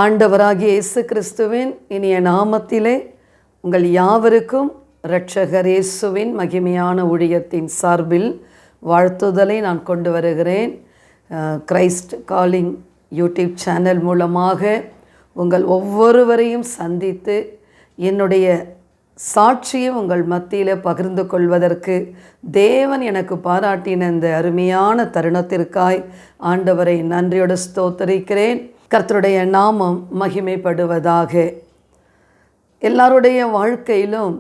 ஆண்டவராகிய இயேசு கிறிஸ்துவின் இனிய நாமத்திலே உங்கள் யாவருக்கும் இரட்சகர் இயேசுவின் மகிமையான ஊழியத்தின் சார்பில் வாழ்த்துதலை நான் கொண்டு வருகிறேன். கிரைஸ்ட் காலிங் யூடியூப் சேனல் மூலமாக உங்கள் ஒவ்வொருவரையும் சந்தித்து என்னுடைய சாட்சியை உங்கள் மத்தியில் பகிர்ந்து கொள்வதற்கு தேவன் எனக்கு பாராட்டின இந்த அருமையான தருணத்திற்காய் ஆண்டவரை நன்றியோடு ஸ்தோத்தரிக்கிறேன். கர்த்தருடைய நாமம் மகிமைப்படுவதாக. எல்லாருடைய வாழ்க்கையிலும்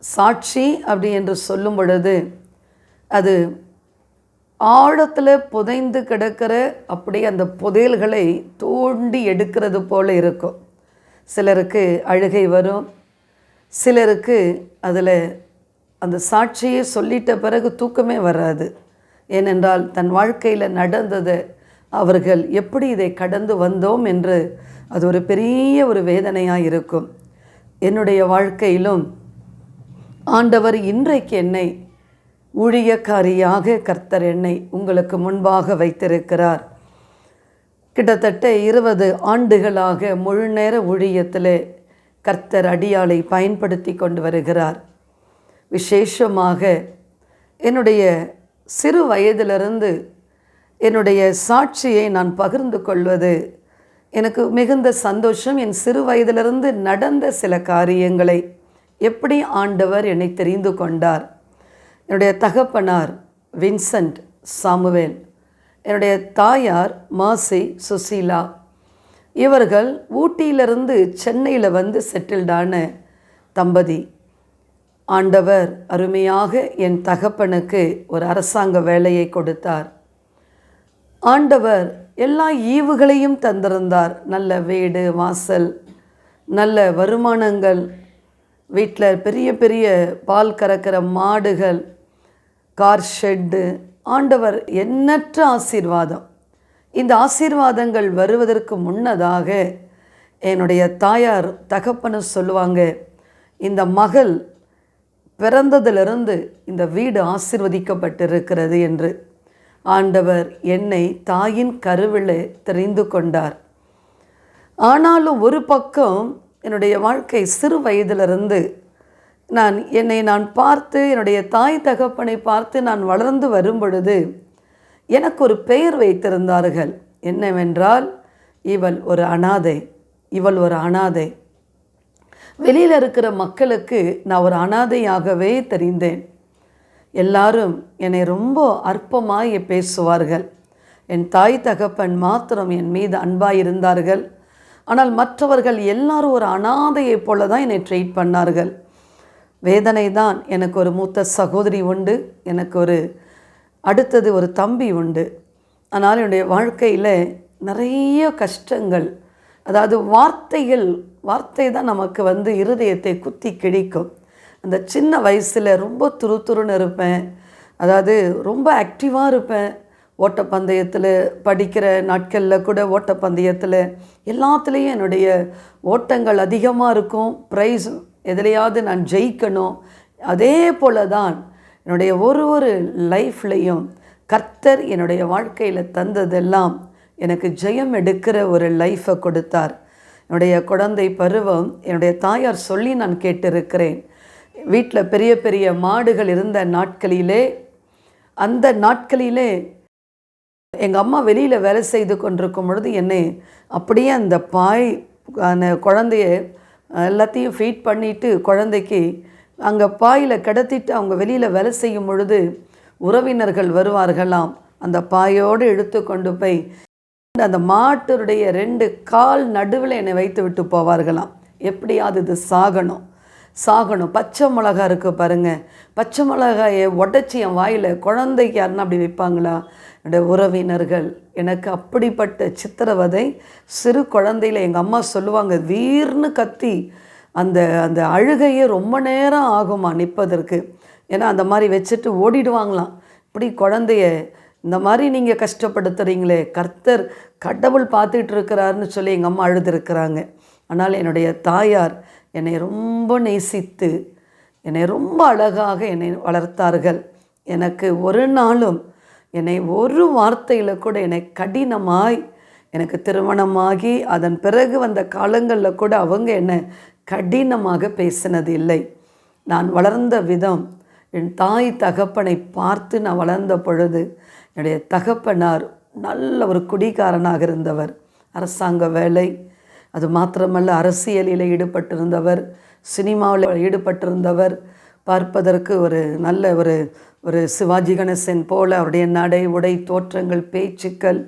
சாட்சி அப்படி என்று சொல்லும் பொழுது அது ஆழத்தில் புதைந்து கிடக்கிற அப்படியே அந்த புதையல்களை தோண்டி எடுக்கிறது போல இருக்கும். சிலருக்கு அழுகை வரும், சிலருக்கு அதில் அந்த சாட்சியை சொல்லிட்ட பிறகு தூக்கமே வராது. ஏனென்றால் தன் வாழ்க்கையில் நடந்ததை அவர்கள் எப்படி இதை கடந்து வந்தோம் என்று அது ஒரு பெரிய ஒரு வேதனையாக இருக்கும். என்னுடைய வாழ்க்கையிலும் ஆண்டவர் இன்றைக்கு என்னை ஊழியக்காரியாக கர்த்தர் என்னை உங்களுக்கு முன்பாக வைத்திருக்கிறார். கிட்டத்தட்ட 20 ஆண்டுகளாக முழு நேர ஊழியத்தில் கர்த்தர் அடியாளை பயன்படுத்தி கொண்டு வருகிறார். விசேஷமாக என்னுடைய சிறு வயதிலிருந்து என்னுடைய சாட்சியை நான் பகிர்ந்து கொள்வது எனக்கு மிகுந்த சந்தோஷம். என் சிறு வயதிலிருந்து நடந்த சில காரியங்களை எப்படி ஆண்டவர் என்னை தெரிந்து கொண்டார். என்னுடைய தகப்பனார் வின்சென்ட் சாமுவேல், என்னுடைய தாயார் மாசி சுசீலா. இவர்கள் ஊட்டியிலிருந்து சென்னையில் வந்து செட்டில்டான தம்பதி. ஆண்டவர் அருமையாக என் தகப்பனுக்கு ஒரு அரசாங்க வேலையை கொடுத்தார். ஆண்டவர் எல்லா ஈவுகளையும் தந்திருந்தார். நல்ல வீடு வாசல், நல்ல வருமானங்கள், வீட்டில் பெரிய பெரிய பால் கறக்கிற மாடுகள், கார் ஷெட்டு. ஆண்டவர் எண்ணற்ற ஆசீர்வாதம். இந்த ஆசீர்வாதங்கள் வருவதற்கு முன்னதாக என்னுடைய தாயார் தகப்பன்னு சொல்லுவாங்க, இந்த மகள் பிறந்ததிலிருந்து இந்த வீடு ஆசீர்வதிக்கப்பட்டிருக்கிறது என்று. ஆண்டவர் என்னை தாயின் கருவில் தெரிந்து கொண்டார். ஆனாலும் ஒரு பக்கம் என்னுடைய வாழ்க்கை சிறு வயதிலிருந்து என்னை பார்த்து, என்னுடைய தாய் தகப்பனை பார்த்து நான் வளர்ந்து வரும் பொழுது எனக்கு ஒரு பெயர் வைத்திருந்தார்கள். என்னவென்றால், இவள் ஒரு அனாதை, இவள் ஒரு அனாதை. வெளியில் இருக்கிற மக்களுக்கு நான் ஒரு அனாதையாகவே தெரிந்தேன். எல்லாரும் என்னை ரொம்ப அற்பமாய் பேசுவார்கள். என் தாய் தகப்பன் மாத்திரம் என் மீது அன்பாக இருந்தார்கள். ஆனால் மற்றவர்கள் எல்லாரும் ஒரு அனாதையை போல தான் என்னை ட்ரீட் பண்ணார்கள். வேதனை தான். எனக்கு ஒரு மூத்த சகோதரி உண்டு, எனக்கு அடுத்தது ஒரு தம்பி உண்டு. ஆனால் என்னுடைய வாழ்க்கையில் நிறைய கஷ்டங்கள். அதாவது வார்த்தை தான் நமக்கு இருதயத்தை குத்தி கிழிக்கும். அந்த சின்ன வயசில் ரொம்ப துருத்துருன்னு இருப்பேன். அதாவது ரொம்ப ஆக்டிவாக இருப்பேன். ஓட்டப்பந்தயத்தில் படிக்கிற நாட்களில் கூட ஓட்டப்பந்தயத்தில் எல்லாத்துலேயும் என்னுடைய ஓட்டங்கள் அதிகமாக இருக்கும். ப்ரைஸ் எதுலையாவது நான் ஜெயிக்கணும். அதே போல தான் என்னுடைய ஒரு லைஃப்லையும் கர்த்தர் என்னுடைய வாழ்க்கையில் தந்ததெல்லாம் எனக்கு ஜெயம் எடுக்கிற ஒரு லைஃப்பை கொடுத்தார். என்னுடைய குழந்தை பருவம் என்னுடைய தாயார் சொல்லி நான் கேட்டிருக்கிறேன். வீட்டில் பெரிய பெரிய மாடுகள் இருந்த அந்த நாட்களிலே எங்கள் அம்மா வெளியில் வேலை செய்து கொண்டிருக்கும் பொழுது என்னை அப்படியே அந்த குழந்தைய எல்லாத்தையும் ஃபீட் பண்ணிவிட்டு குழந்தைக்கு அங்கே பாயில் கிடத்திட்டு அவங்க வெளியில் வேலை செய்யும் பொழுது உறவினர்கள் வருவார்களாம். அந்த பாயோடு இழுத்து கொண்டு போய் அந்த மாட்டுடைய 2 கால் நடுவில் என்னை வைத்து விட்டு போவார்களாம். எப்படியாவது இது சாகணும். பச்சை மிளகா இருக்குது பாருங்கள், பச்சை மிளகாயை உடச்சி என் வாயில் குழந்தைக்கு யாருன்னா அப்படி வைப்பாங்களா? என்னுடைய உறவினர்கள் எனக்கு அப்படிப்பட்ட சித்திரவதை. சிறு குழந்தையில் எங்கள் அம்மா சொல்லுவாங்க, வீர்னு கத்தி அந்த அழுகையே ரொம்ப நேரம் ஆகுமா நிற்பதற்கு. ஏன்னா அந்த மாதிரி வச்சுட்டு ஓடிடுவாங்களாம். இப்படி குழந்தைய இந்த மாதிரி நீங்கள் கஷ்டப்படுத்துகிறீங்களே, கர்த்தர் கடவுள் பார்த்துட்டு இருக்கிறாருன்னு சொல்லி எங்கள் அம்மா அழுதுருக்கிறாங்க. ஆனால் என்னுடைய தாயார் என்னை ரொம்ப நேசித்து என்னை ரொம்ப அழகாக என்னை வளர்த்தார்கள். எனக்கு ஒரு நாளும் என்னை ஒரு வார்த்தையில் கூட என்னை கடினமாய் எனக்கு திருமணமாகி அதன் பிறகு வந்த காலங்களில் கூட அவங்க என்ன கடினமாக பேசினது இல்லை. நான் வளர்ந்த விதம், என் தாய் தகப்பனை பார்த்து நான் வளர்ந்த பொழுது, என்னுடைய தகப்பனார் நல்ல ஒரு குடிகாரனாக இருந்தவர். அரசாங்க வேலை, அது மாத்திரமல்ல அரசியலில் ஈடுபட்டிருந்தவர், சினிமாவில் ஈடுபட்டிருந்தவர். பார்ப்பதற்கு ஒரு நல்ல ஒரு சிவாஜி கணேசன் போல அவருடைய நடை, உடை, தோற்றங்கள், பேச்சுக்கள்.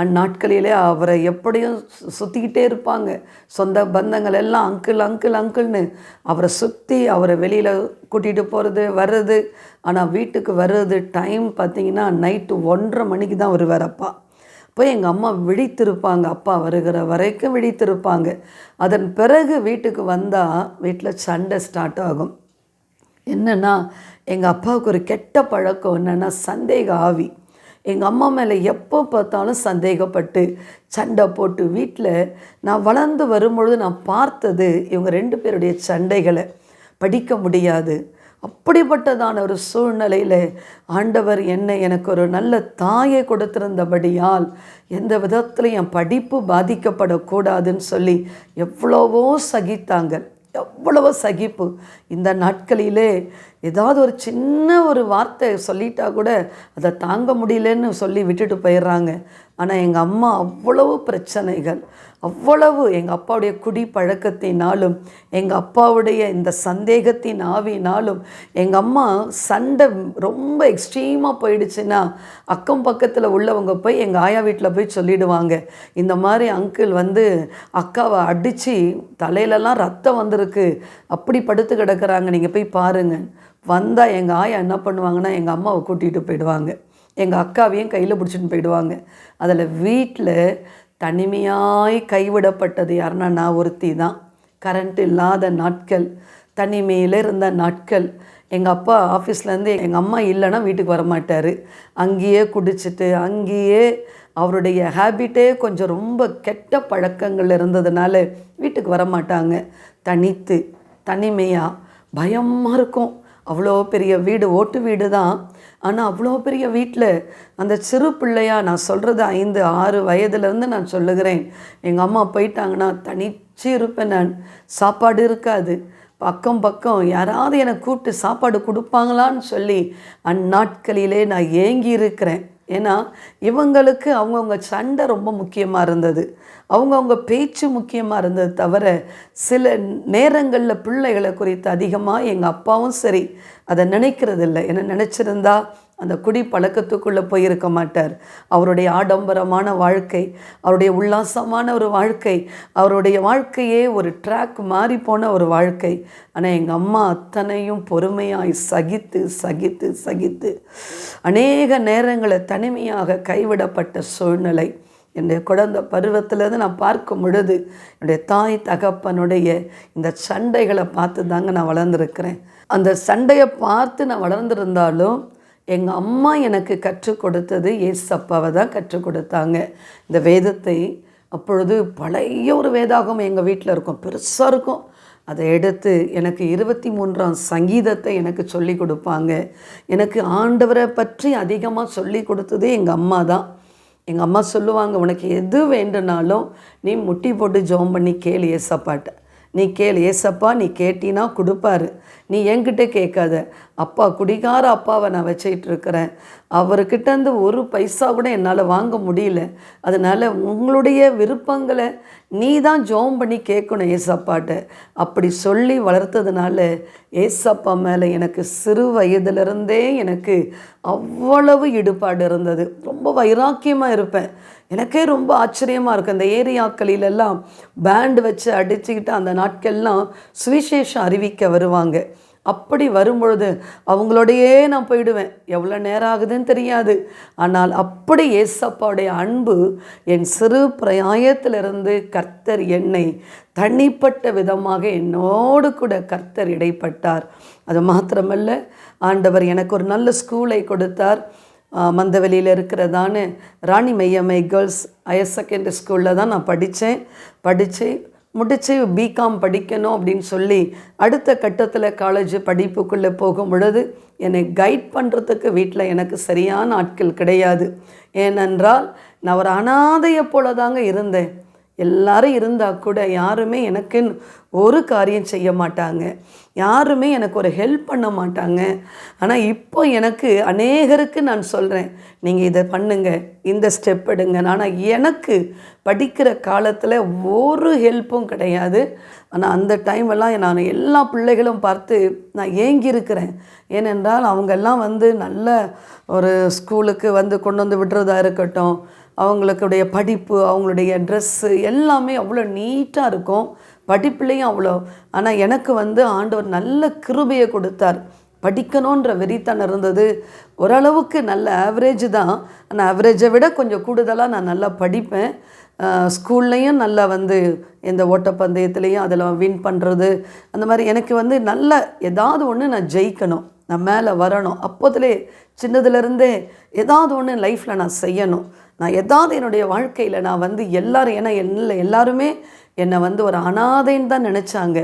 அந்நாட்களிலே அவரை எப்படியும் சுற்றிக்கிட்டே இருப்பாங்க. சொந்த பந்தங்கள் எல்லாம் அங்கிள் அங்கிள் அங்கிள்னு அவரை சுற்றி அவரை வெளியில் கூட்டிகிட்டு போகிறது வர்றது. ஆனால் வீட்டுக்கு வர்றது டைம் பார்த்திங்கன்னா நைட்டு 1:30 மணிக்கு தான் வருவார் அப்பா. போய் எங்கள் அம்மா விழித்திருப்பாங்க, அப்பா வருகிற வரைக்கும் விழித்திருப்பாங்க. அதன் பிறகு வீட்டுக்கு வந்தால் வீட்டில் சண்டை ஸ்டார்ட் ஆகும். என்னென்னா, எங்கள் அப்பாவுக்கு ஒரு கெட்ட பழக்கம் என்னென்னா சந்தேக ஆவி. எங்கள் அம்மா மேலே எப்போ பார்த்தாலும் சந்தேகப்பட்டு சண்டை போட்டு வீட்டில் நான் வளர்ந்து வரும்பொழுது நான் பார்த்தது இவங்க 2 பேருடைய சண்டைகளை படிக்க முடியாது. அப்படிப்பட்டதான ஒரு சூழ்நிலையில் ஆண்டவர் எனக்கு ஒரு நல்ல தாயை கொடுத்திருந்தபடியால் எந்த விதத்தில் என் படிப்பு பாதிக்கப்படக்கூடாதுன்னு சொல்லி எவ்வளவோ சகித்தாங்க. எவ்வளவோ சகிப்பு. இந்த நாட்களிலே ஏதாவது ஒரு சின்ன ஒரு வார்த்தை சொல்லிட்டா கூட அதை தாங்க முடியலன்னு சொல்லி விட்டுட்டு போயிடுறாங்க. ஆனால் எங்கள் அம்மா அவ்வளவு பிரச்சனைகள், அவ்வளவு எங்கள் அப்பாவுடைய குடி பழக்கத்தினாலும் எங்கள் அப்பாவுடைய இந்த சந்தேகத்தின் ஆவினாலும் எங்கள் அம்மா சண்டை ரொம்ப எக்ஸ்ட்ரீமாக போயிடுச்சுன்னா அக்கம் பக்கத்தில் உள்ளவங்க போய் எங்கள் ஆயா வீட்டில் போய் சொல்லிடுவாங்க, இந்த மாதிரி அங்கிள் அக்காவை அடித்து தலையிலலாம் ரத்தம் வந்திருக்கு, அப்படி படுத்து கிடக்கிறாங்க, நீங்கள் போய் பாருங்கள். வந்தால் எங்கள் ஆயா என்ன பண்ணுவாங்கன்னா எங்கள் அம்மாவை கூட்டிகிட்டு போயிடுவாங்க, எங்கள் அக்காவையும் கையில் பிடிச்சிட்டு போயிடுவாங்க. அதில் வீட்டில் தனிமையாய் கைவிடப்பட்டது யாருன்னா நான் ஒருத்தி தான். கரண்ட் இல்லாத நாட்கள், தனிமையில் இருந்த நாட்கள். எங்கள் அப்பா ஆஃபீஸ்லேருந்து எங்கள் அம்மா இல்லைன்னா வீட்டுக்கு வரமாட்டார். அங்கேயே குடிச்சிட்டு அங்கேயே அவருடைய ஹேபிட்டே கொஞ்சம் ரொம்ப கெட்ட பழக்கங்கள் இருந்ததுனால வீட்டுக்கு வரமாட்டாங்க. தனித்து தனிமையாக பயமாக இருக்கும். அவ்வளோ பெரிய வீடு, ஓட்டு வீடு தான். ஆனால் அவ்வளோ பெரிய வீட்டில் அந்த சிறு பிள்ளையாக நான் சொல்கிறது 5-6 வயதுலேருந்து நான் சொல்லுகிறேன். எங்கள் அம்மா போயிட்டாங்கன்னா தனிச்சு இருப்பேன் நான். சாப்பாடு இருக்காது. பக்கம் பக்கம் யாராவது எனக்கு கூப்பிட்டு சாப்பாடு கொடுப்பாங்களான்னு சொல்லி அந்நாட்களிலே நான் ஏங்கி இருக்கிறேன். ஏன்னா இவங்களுக்கு அவங்கவுங்க சண்டை ரொம்ப முக்கியமாக இருந்தது, அவங்கவுங்க பேச்சு முக்கியமாக இருந்தது தவிர சில நேரங்களில் பிள்ளைகளை குறித்து அதிகமாக எங்கள் அப்பாவும் சரி அதை நினைக்கிறதில்லை. என்ன நினச்சிருந்தா அந்த குடி பழக்கத்துக்குள்ளே போயிருக்க மாட்டார். அவருடைய ஆடம்பரமான வாழ்க்கை, அவருடைய உல்லாசமான ஒரு வாழ்க்கை, அவருடைய வாழ்க்கையே ஒரு ட்ராக் மாறி போன ஒரு வாழ்க்கை. ஆனால் எங்கள் அம்மா அத்தனையும் பொறுமையாய் சகித்து சகித்து சகித்து அநேக நேரங்களை தனிமையாக கைவிடப்பட்ட சூழ்நிலை. என்னுடைய குழந்தை பருவத்திலேருந்து நான் பார்க்கும் பொழுது என்னுடைய தாய் தகப்பனுடைய இந்த சண்டைகளை பார்த்து தாங்க நான் வளர்ந்துருக்கிறேன். அந்த சண்டையை பார்த்து நான் வளர்ந்துருந்தாலும் எங்கள் அம்மா எனக்கு கற்றுக் கொடுத்தது ஏசப்பாவை தான் கற்றுக் கொடுத்தாங்க. இந்த வேதத்தை அப்பொழுது பழைய ஒரு வேதாகம் எங்கள் வீட்டில் இருக்கும், பெருசாக இருக்கும். அதை எடுத்து எனக்கு 23ஆம் சங்கீதத்தை எனக்கு சொல்லி கொடுப்பாங்க. எனக்கு ஆண்டவரை பற்றி அதிகமாக சொல்லி கொடுத்ததே எங்கள் அம்மா தான். எங்கள் அம்மா சொல்லுவாங்க, உனக்கு எது வேண்டுனாலும் நீ முட்டி போட்டு ஜெபம் பண்ணி கேளு ஏசப்பாட்ட, நீ கேளு ஏசப்பா, நீ கேட்டினா கொடுப்பாரு, நீ என்கிட்ட கேட்காத. அப்பா குடிகார அப்பாவை நான் வச்சிட்ருக்கிறேன், அவர்கிட்டேருந்து ஒரு பைசா கூட என்னால் வாங்க முடியல, அதனால் உங்களுடைய விருப்பங்களை நீ தான் ஜெபம் பண்ணி கேட்கணும் ஏசப்பாட்ட. அப்படி சொல்லி வளர்த்ததுனால ஏசப்பா மேலே எனக்கு சிறு வயதிலிருந்தே எனக்கு அவ்வளவு ஈடுபாடு இருந்தது. ரொம்ப வைராக்கியமாக இருப்பேன். எனக்கே ரொம்ப ஆச்சரியமாக இருக்கும். இந்த ஏரியாக்களிலெல்லாம் பேண்டு வச்சு அடிச்சுக்கிட்டு அந்த நாட்கள்லாம் சுவிசேஷம் அறிவிக்க வருவாங்க. அப்படி வரும்பொழுது அவங்களோடையே நான் போயிடுவேன். எவ்வளோ நேரம் ஆகுதுன்னு தெரியாது. ஆனால் அப்படி ஏசப்பாவுடைய அன்பு என் சிறு பிராயத்திலிருந்து கர்த்தர் என்னை தனிப்பட்ட விதமாக என்னோடு கூட கர்த்தர் இடைப்பட்டார். அது மாத்திரமல்ல, ஆண்டவர் எனக்கு ஒரு நல்ல ஸ்கூலை கொடுத்தார். மந்தவெளியில் இருக்கிறதான ராணி மையம்மை கேர்ள்ஸ் ஹையர் செகண்டரி ஸ்கூலில் தான் நான் படித்து முடித்து பிகாம் படிக்கணும் அப்படின்னு சொல்லி அடுத்த கட்டத்தில் காலேஜ் படிப்புக்குள்ளே போகும் பொழுது என்னை கைட் பண்ணுறதுக்கு வீட்டில் எனக்கு சரியான ஆட்கள் கிடையாது. ஏனென்றால் நான் ஒரு அனாதையை போல தாங்க இருந்தேன். எல்லாரும் இருந்தால் கூட யாருமே எனக்குன்னு ஒரு காரியம் செய்ய மாட்டாங்க, யாருமே எனக்கு ஒரு ஹெல்ப் பண்ண மாட்டாங்க. ஆனால் இப்போ எனக்கு அநேகருக்கு நான் சொல்கிறேன், நீங்கள் இதை பண்ணுங்க, இந்த ஸ்டெப் எடுங்க. ஆனால் எனக்கு படிக்கிற காலத்தில் ஒரு ஹெல்ப்பும் கிடையாது. ஆனால் அந்த டைமெல்லாம் நான் எல்லா பிள்ளைகளும் பார்த்து நான் ஏங்கியிருக்கிறேன். ஏனென்றால் அவங்கெல்லாம் நல்ல ஒரு ஸ்கூலுக்கு கொண்டு வந்து விடுறதா இருக்கட்டும், அவங்களுடைய படிப்பு, அவங்களுடைய ட்ரெஸ்ஸு எல்லாமே அவ்வளோ நீட்டாக இருக்கும், படிப்புலேயும் அவ்வளோ. ஆனால் எனக்கு ஆண்டவர் நல்ல கிருபையை கொடுத்தார். படிக்கணுன்ற வெறித்தனம் இருந்தது. ஓரளவுக்கு நல்ல ஆவரேஜ் தான், ஆனால் ஆவரேஜை விட கொஞ்சம் கூடுதலாக நான் நல்லா படிப்பேன். ஸ்கூல்லையும் நல்லா இந்த ஓட்டப்பந்தயத்துலேயும் அதில் வின் பண்ணுறது, அந்த மாதிரி எனக்கு நல்ல ஏதாவது ஒன்று நான் ஜெயிக்கணும், நான் மேலே வரணும். அப்போதுலே சின்னதுலேருந்தே ஏதாவது ஒன்று லைஃப்பில் நான் செய்யணும். நான் ஏதாவது என்னுடைய வாழ்க்கையில் நான் எல்லாரும், ஏன்னா எல்லாருமே என்னை ஒரு அனாதைன்னு தான் நினச்சாங்க.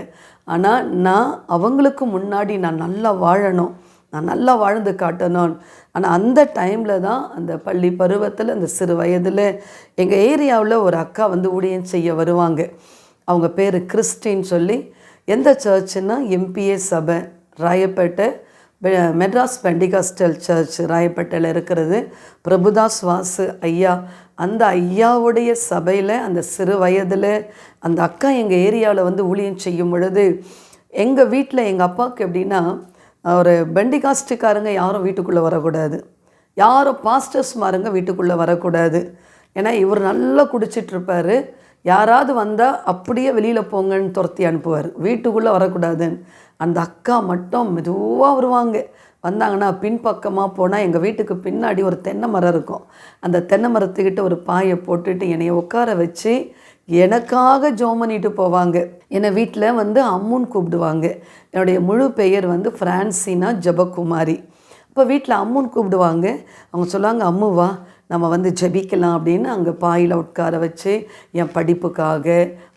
ஆனால் நான் அவங்களுக்கு முன்னாடி நான் நல்லா வாழணும், நான் நல்லா வாழ்ந்து காட்டணும். ஆனால் அந்த டைமில் தான், அந்த பள்ளி பருவத்தில், அந்த சிறு வயதில் எங்கள் ஏரியாவில் ஒரு அக்கா ஊழியம் செய்ய வருவாங்க. அவங்க பேர் கிறிஸ்டின்னு சொல்லி. எந்த சர்ச்சுன்னா எம்பிஏ சபை, ராயப்பேட்டை மெட்ராஸ் பெண்டிகாஸ்டல் சர்ச் ராயப்பேட்டையில் இருக்கிறது. பிரபுதாஸ் வாசு ஐயா, அந்த ஐயாவுடைய சபையில் அந்த சிறு வயதில் அந்த அக்கா எங்கள் ஏரியாவில் ஊழியம் செய்யும் பொழுது, எங்கள் வீட்டில் எங்கள் அப்பாவுக்கு எப்படின்னா, ஒரு பெண்டிகாஸ்டுக்காரங்க யாரும் வீட்டுக்குள்ளே வரக்கூடாது, யாரும் பாஸ்டர்ஸ்மாருங்க வீட்டுக்குள்ளே வரக்கூடாது. ஏன்னா இவர் நல்லா குடிச்சிட்ருப்பார். யாராவது வந்தால் அப்படியே வெளியில் போங்கன்னு துரத்தி அனுப்புவார், வீட்டுக்குள்ளே வரக்கூடாதுன்னு. அந்த அக்கா மட்டும் மெதுவாக வருவாங்க. வந்தாங்கன்னா பின்பக்கமாக போனால் எங்கள் வீட்டுக்கு பின்னாடி ஒரு தென்னை மரம் இருக்கும். அந்த தென்னை மரத்துக்கிட்ட ஒரு பாயை போட்டுட்டு என்னைய உட்கார வச்சு எனக்காக ஜெபம் பண்ணிட்டு போவாங்க. என்னை வீட்டில் அம்முன்னு கூப்பிடுவாங்க. என்னுடைய முழு பெயர் ஃப்ரான்சினா ஜெபகுமாரி. இப்போ வீட்டில் அம்முன்னு கூப்பிடுவாங்க. அவங்க சொல்லுவாங்க, அம்முவா நம்ம ஜெபிக்கலாம் அப்படின்னு அங்கே பாயில் உட்கார வச்சு என் படிப்புக்காக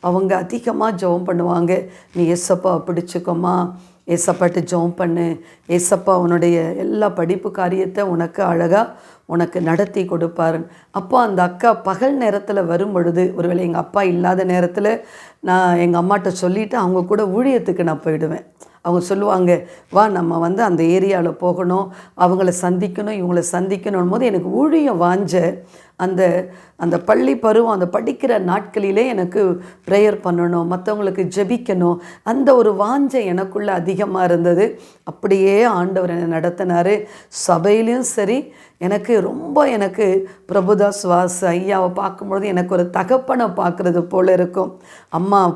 அவங்க அதிகமாக ஜெபம் பண்ணுவாங்க. நீ ஏசப்பா பிடிச்சிக்கோமா, ஏசப்பாட்டு ஜெபம் பண்ணு, ஏசப்பா உன்னுடைய எல்லா படிப்பு காரியத்தை உனக்கு அழகாக உனக்கு நடத்தி கொடுப்பாரு. அப்போ அந்த அக்கா பகல் நேரத்தில் வரும் பொழுது, ஒருவேளை எங்கள் அப்பா இல்லாத நேரத்தில் நான் எங்கள் அம்மாட்ட சொல்லிவிட்டு அவங்க கூட ஊழியத்துக்கு நான் போயிடுவேன். அவங்க சொல்லுவாங்க, வா நம்ம அந்த ஏரியாவில் போகணும், அவங்கள சந்திக்கணும், இவங்கள சந்திக்கணும் போது எனக்கு ஊழியம் வாஞ்ச அந்த அந்த பள்ளி பருவம், அந்த படிக்கிற நாட்களிலே எனக்கு ப்ரேயர் பண்ணணும், மற்றவங்களுக்கு ஜெபிக்கணும், அந்த ஒரு வாஞ்சை எனக்குள்ளே அதிகமாக இருந்தது. அப்படியே ஆண்டவர் என்னை நடத்தினார். சபையிலையும் சரி, எனக்கு பிரபுதாஸ் வாஸ் ஐயாவை பார்க்கும்பொழுது எனக்கு ஒரு தகப்பனை பார்க்குறது போல் இருக்கும்.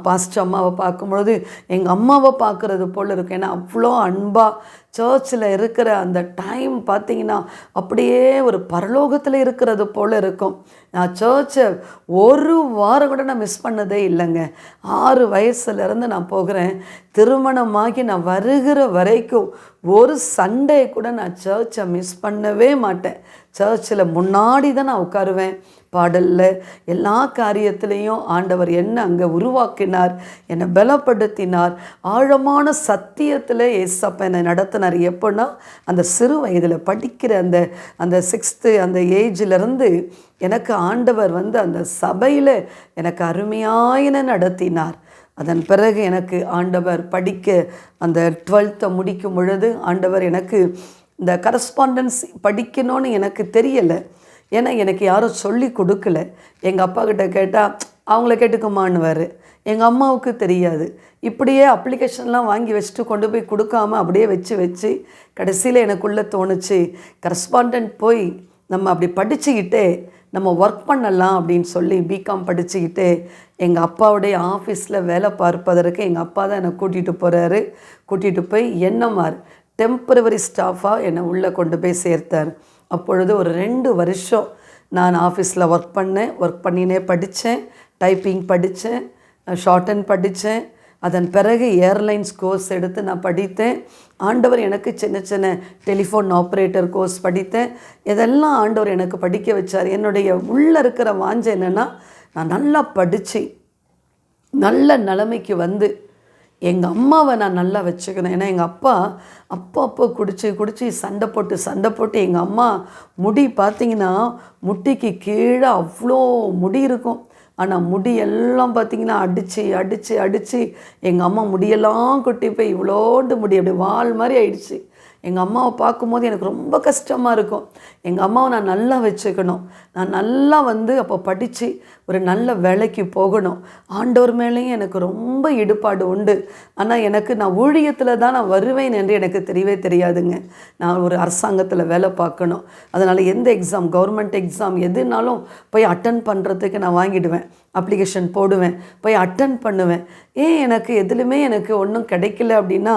பாஸ்டர் அம்மாவை பார்க்கும்பொழுது எங்கள் அம்மாவை பார்க்குறது போல் இருக்கும். ஏன்னா அவ்வளோ அன்பாக சர்ச்சில் இருக்கிற அந்த டைம் பார்த்திங்கன்னா அப்படியே ஒரு பரலோகத்தில் இருக்கிறது போல் இருக்கும். நான் சர்ச்சை ஒரு வாரம் கூட நான் மிஸ் பண்ணதே இல்லைங்க. 6 வயசுலேருந்து நான் போகிறேன். திருமணமாகி நான் வருகிற வரைக்கும் ஒரு சண்டே கூட நான் சர்ச்சை மிஸ் பண்ணவே மாட்டேன். சர்ச்சில் முன்னாடி தான் நான் உட்காருவேன். பாடலில் எல்லா காரியத்திலையும் ஆண்டவர் என்ன அங்கே உருவாக்கினார், என்னை பலப்படுத்தினார். ஆழமான சத்தியத்தில் ஏசப்பா என்னை நடத்தினார். எப்போன்னா அந்த சிறு வயதில் படிக்கிற அந்த 6th அந்த ஏஜிலிருந்து எனக்கு ஆண்டவர் அந்த சபையில் எனக்கு அருமையாயின நடத்தினார். அதன் பிறகு எனக்கு ஆண்டவர் படிக்க அந்த 12th முடிக்கும் பொழுது ஆண்டவர் எனக்கு இந்த கரஸ்பாண்டன்ஸ் படிக்கணும்னு எனக்கு தெரியலை. ஏன்னா எனக்கு யாரும் சொல்லி கொடுக்கல. எங்கள் அப்பா கிட்ட கேட்டால் அவங்கள கேட்டுக்குமான்னுவார். எங்கள் அம்மாவுக்கு தெரியாது. இப்படியே அப்ளிகேஷன்லாம் வாங்கி வச்சுட்டு கொண்டு போய் கொடுக்காம அப்படியே வச்சு கடைசியில் எனக்குள்ளே தோணுச்சு, கரஸ்பாண்டன்ட் போய் நம்ம அப்படி படிச்சுக்கிட்டே நம்ம ஒர்க் பண்ணலாம் அப்படின்னு சொல்லி பிகாம் படிச்சுக்கிட்டே எங்கள் அப்பாவுடைய ஆஃபீஸில் வேலை பார்ப்பதற்கு எங்கள் அப்பா தான் என்னை கூட்டிகிட்டு போய் என்எம்ஆர் டெம்பரவரி ஸ்டாஃபாக என்னை உள்ளே கொண்டு போய் சேர்த்தார். அப்பொழுது ஒரு 2 வருஷம் நான் ஆஃபீஸில் ஒர்க் பண்ணினே படித்தேன். டைப்பிங் படித்தேன், ஷார்ட்ஹேண்ட் படித்தேன். அதன் பிறகு ஏர்லைன்ஸ் கோர்ஸ் எடுத்து நான் படித்தேன். ஆண்டவர் எனக்கு சின்ன டெலிஃபோன் ஆப்ரேட்டர் கோர்ஸ் படித்தேன். இதெல்லாம் ஆண்டவர் எனக்கு படிக்க வச்சார். என்னுடைய உள்ளே இருக்கிற வாஞ்சை என்னென்னா, நான் நல்லா படித்து நல்ல நிலைமைக்கு எங்கள் அம்மாவை நான் நல்லா வச்சுக்கணும். ஏன்னா எங்கள் அப்பா அப்போ குடித்து சண்டை போட்டு எங்கள் அம்மா முடி பார்த்திங்கன்னா முட்டிக்கு கீழே அவ்வளோ முடி இருக்கும். ஆனால் முடியெல்லாம் பார்த்திங்கன்னா அடித்து எங்கள் அம்மா முடியெல்லாம் கொட்டி போய் இவ்வளோண்டு முடி அப்படி வால் மாதிரி ஆயிடுச்சு. எங்கள் அம்மாவை பார்க்கும்போது எனக்கு ரொம்ப கஷ்டமாக இருக்கும். எங்கள் அம்மாவை நான் நல்லா வச்சுக்கணும். நான் நல்லா அப்போ படித்து ஒரு நல்ல வேலைக்கு போகணும். ஆண்டவர் மேலேயும் எனக்கு ரொம்ப ஈடுபாடு உண்டு. ஆனால் நான் ஊழியத்தில் தான் நான் வருவேன் என்று எனக்கு தெரியவே தெரியாதுங்க. நான் ஒரு அரசாங்கத்தில் வேலை பார்க்கணும். அதனால் எந்த எக்ஸாம், கவர்மெண்ட் எக்ஸாம் எதுனாலும் போய் அட்டன் பண்ணுறதுக்கு நான் வாங்கிடுவேன். அப்ளிகேஷன் போடுவேன், போய் அட்டன் பண்ணுவேன். எனக்கு எதுலையுமே எனக்கு ஒன்றும் கிடைக்கல அப்படின்னா,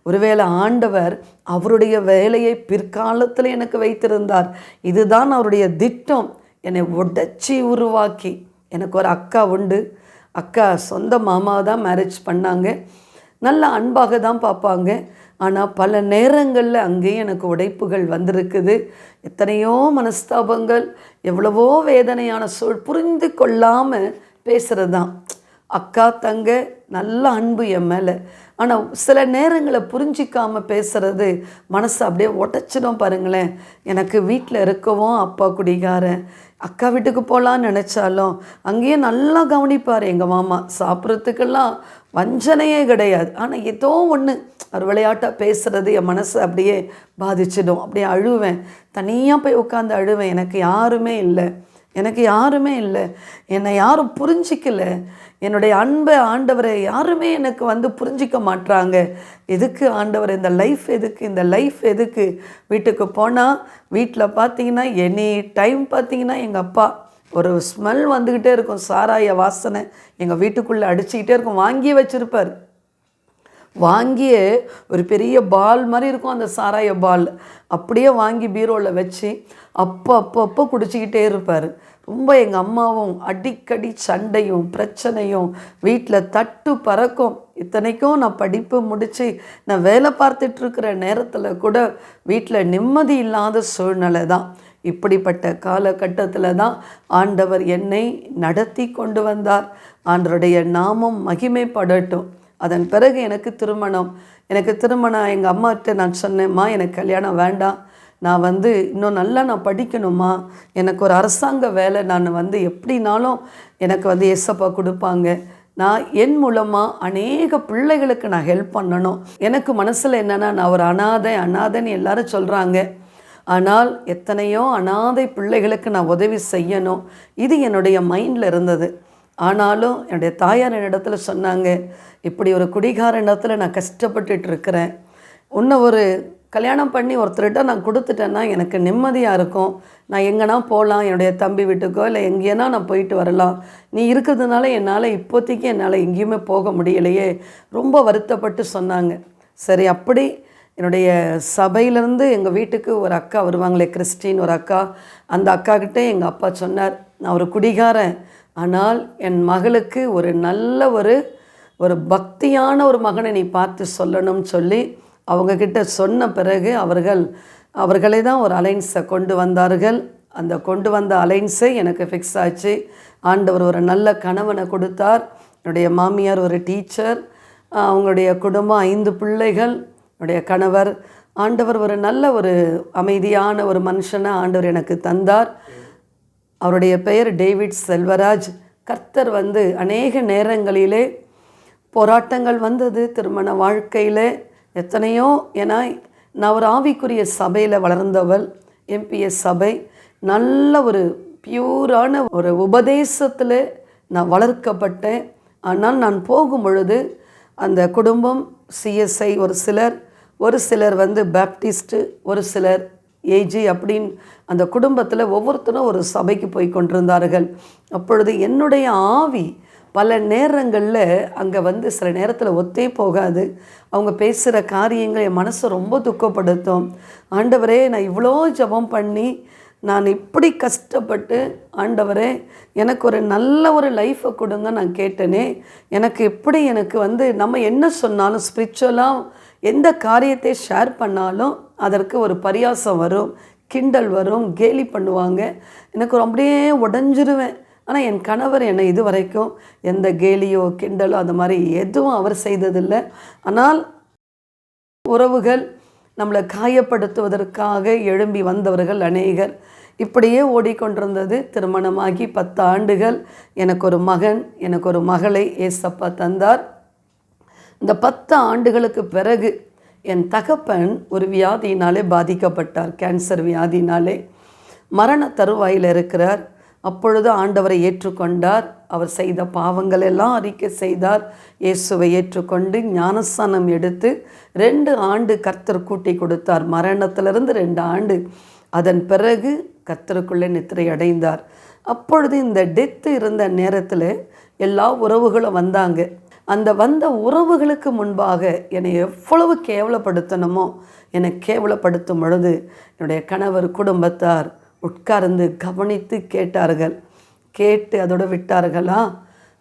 ஒருவேளை ஆண்டவர் அவருடைய வேலையை பிற்காலத்தில் எனக்கு வைத்திருந்தார். இதுதான் அவருடைய திட்டம். என்னை உடைச்சி உருவாக்கி, எனக்கு ஒரு அக்கா உண்டு. அக்கா சொந்த மாமாவை தான் மேரேஜ் பண்ணாங்க. நல்ல அன்பாக தான் பார்ப்பாங்க. ஆனால் பல நேரங்களில் அங்கேயும் எனக்கு உடைப்புகள் வந்திருக்குது. எத்தனையோ மனஸ்தாபங்கள், எவ்வளவோ வேதனையான புரிந்து கொள்ளாமல் பேசுகிறது தான். அக்கா தங்க நல்ல அன்பு என் மேலே. ஆனால் சில நேரங்களை புரிஞ்சிக்காமல் பேசுகிறது மனசை அப்படியே உடச்சிடும் பாருங்களேன். எனக்கு வீட்டில் இருக்கவும் அப்பா குடிகாரன். அக்கா வீட்டுக்கு போகலான்னு நினச்சாலும் அங்கேயும் நல்லா கவனிப்பார் எங்கள் மாமா. சாப்பிட்றதுக்கெல்லாம் வஞ்சனையே கிடையாது. ஆனால் ஏதோ ஒன்று ஒரு விளையாட்டாக பேசுகிறது என் மனசை அப்படியே பாதிச்சிடும். அப்படியே அழுவேன், தனியாக போய் உட்காந்து அழுவேன். எனக்கு யாருமே இல்லை, என்னை யாரும் புரிஞ்சிக்கல. என்னுடைய அன்பை ஆண்டவரை யாருமே எனக்கு புரிஞ்சிக்க மாட்றாங்க. எதுக்கு ஆண்டவர் இந்த லைஃப் எதுக்கு? வீட்டுக்கு போனால் வீட்டில் பார்த்தீங்கன்னா எனி டைம் பார்த்தீங்கன்னா எங்கள் அப்பா ஒரு ஸ்மெல் வந்துக்கிட்டே இருக்கும். சாராய வாசனை எங்கள் வீட்டுக்குள்ளே அடிச்சுக்கிட்டே இருக்கும். வாங்கியே வச்சுருப்பார். வாங்கியே ஒரு பெரிய பால் மாதிரி இருக்கும் அந்த சாராய பால். அப்படியே வாங்கி பீரோவில் வச்சு அப்போ குடிச்சிக்கிட்டே இருப்பார். ரொம்ப எங்கள் அம்மாவும் அடிக்கடி சண்டையும் பிரச்சனையும், வீட்டில் தட்டு பறக்கும். இத்தனைக்கும் நான் படிப்பு முடித்து நான் வேலை பார்த்துட்ருக்கிற நேரத்தில் கூட வீட்டில் நிம்மதி இல்லாத சூழ்நிலை தான். இப்படிப்பட்ட காலகட்டத்தில் தான் ஆண்டவர் என்னை நடத்தி கொண்டு வந்தார். ஆண்டவருடைய நாமம் மகிமைப்படட்டும். அதன் பிறகு எனக்கு திருமணம். எங்கள் அம்மாகிட்ட நான் சொன்னேம்மா, எனக்கு கல்யாணம் வேண்டாம், நான் இன்னும் நல்லா நான் படிக்கணுமா, எனக்கு ஒரு அரசாங்க வேலை நான் எப்படினாலும் எனக்கு ஏசப்பா கொடுப்பாங்க, நான் என் மூலமாக அநேக பிள்ளைகளுக்கு நான் ஹெல்ப் பண்ணணும். எனக்கு மனசில் என்னென்னா, நான் ஒரு அனாதைன்னு எல்லாரும் சொல்கிறாங்க. ஆனால் எத்தனையோ அனாதை பிள்ளைகளுக்கு நான் உதவி செய்யணும். இது என்னுடைய மைண்டில் இருந்தது. ஆனாலும் என்னுடைய தாயார் என்னிடத்துல சொன்னாங்க, இப்படி ஒரு குடிகார இடத்துல நான் கஷ்டப்பட்டுட்டு இருக்கிறேன், இன்னும் ஒரு கல்யாணம் பண்ணி ஒருத்தர்கிட்ட நான் கொடுத்துட்டேன்னா எனக்கு நிம்மதியாக இருக்கும். நான் எங்கேனா போகலாம், என்னுடைய தம்பி வீட்டுக்கோ இல்லை எங்கேனா நான் போயிட்டு வரலாம். நீ இருக்கிறதுனால இப்போதைக்கு என்னால் எங்கேயுமே போக முடியலையே, ரொம்ப வருத்தப்பட்டு சொன்னாங்க. சரி, அப்படி என்னுடைய சபையிலேருந்து எங்கள் வீட்டுக்கு ஒரு அக்கா வருவாங்களே, கிறிஸ்டின் ஒரு அக்கா. அந்த அக்காக்கிட்டே எங்கள் அப்பா சொன்னார், நான் ஒரு குடிகாரன், ஆனால் என் மகளுக்கு ஒரு நல்ல ஒரு பக்தியான ஒரு மகனை நீ பார்த்து சொல்லணும்னு சொல்லி அவங்கக்கிட்ட சொன்ன பிறகு அவர்களே தான் ஒரு அலைன்ஸை கொண்டு வந்தார்கள். அந்த கொண்டு வந்த அலைன்ஸை எனக்கு ஃபிக்ஸ் ஆச்சு. ஆண்டவர் ஒரு நல்ல கணவனை கொடுத்தார். என்னுடைய மாமியார் ஒரு டீச்சர், அவங்களுடைய குடும்பம் 5 பிள்ளைகள், என்னுடைய கணவர். ஆண்டவர் ஒரு நல்ல ஒரு அமைதியான ஒரு மனுஷனை ஆண்டவர் எனக்கு தந்தார். அவருடைய பெயர் டேவிட் செல்வராஜ். கர்த்தர் அநேக நேரங்களிலே போராட்டங்கள் வந்தது திருமண வாழ்க்கையில் எத்தனையோ. ஏன்னா நான் ஒரு ஆவிக்குரிய சபையில் வளர்ந்தவள், எம்பிஎஸ் சபை. நல்ல ஒரு பியூரான ஒரு உபதேசத்தில் நான் வளர்க்கப்பட்டேன். ஆனால் நான் போகும் பொழுது அந்த குடும்பம் சிஎஸ்ஐ, ஒரு சிலர் பேப்டிஸ்ட்டு, ஒரு சிலர் ஏஜி அப்படின்னு அந்த குடும்பத்தில் ஒவ்வொருத்தரும் ஒரு சபைக்கு போய் கொண்டிருந்தார்கள். அப்பொழுது என்னுடைய ஆவி பல நேரங்களில் அங்கே சில நேரத்தில் ஒத்தே போகாது. அவங்க பேசுகிற காரியங்கள் என் மனசை ரொம்ப துக்கப்படுத்தும். ஆண்டவரே, நான் இவ்வளோ ஜெபம் பண்ணி நான் இப்படி கஷ்டப்பட்டு, ஆண்டவரே எனக்கு ஒரு நல்ல ஒரு லைஃப்பை கொடுங்க நான் கேட்டேனே, எனக்கு எப்படி நம்ம என்ன சொன்னாலும் ஸ்பிரிச்சுவலாக எந்த காரியத்தை ஷேர் பண்ணாலும் அதற்கு ஒரு பரியாசம் வரும், கிண்டல் வரும், கேலி பண்ணுவாங்க. எனக்கு அப்படியே உடஞ்சிருவேன். ஆனால் என் கணவர் என்னை இது வரைக்கும் எந்த கேலியோ கிண்டலோ அந்த மாதிரி எதுவும் அவர் செய்ததில்லை. ஆனால் உறவுகள் நம்மளை காயப்படுத்துவதற்காக எழும்பி வந்தவர்கள் அநேகர். இப்படியே ஓடிக்கொண்டிருந்தது. திருமணமாகி 10 ஆண்டுகள். எனக்கு ஒரு மகன், எனக்கு ஒரு மகளை ஏசப்பா தந்தார். இந்த 10 ஆண்டுகளுக்கு பிறகு என் தகப்பன் ஒரு வியாதியினாலே பாதிக்கப்பட்டார். கேன்சர் வியாதினாலே மரண தருவாயில் இருக்கிறார். அப்பொழுது ஆண்டவரை ஏற்றுக்கொண்டார். அவர் செய்த பாவங்கள் எல்லாம் அறிக்கை செய்தார். இயேசுவை ஏற்றுக்கொண்டு ஞானஸ்நானம் எடுத்து 2 ஆண்டு கர்த்தர் கூட்டி கொடுத்தார். மரணத்திலிருந்து 2 ஆண்டு. அதன் பிறகு கர்த்தருக்குள்ளே நித்திரை அடைந்தார். அப்பொழுது இந்த டெத்து இருந்த நேரத்தில் எல்லா உறவுகளும் வந்தாங்க. அந்த வந்த உறவுகளுக்கு முன்பாக என்னை எவ்வளவு கேவலப்படுத்தணுமோ என்னை கேவலப்படுத்தும் பொழுது என்னுடைய கணவர் குடும்பத்தார் உட்கார்ந்து கவனித்து கேட்டார்கள். கேட்டு அதோடு விட்டார்களா?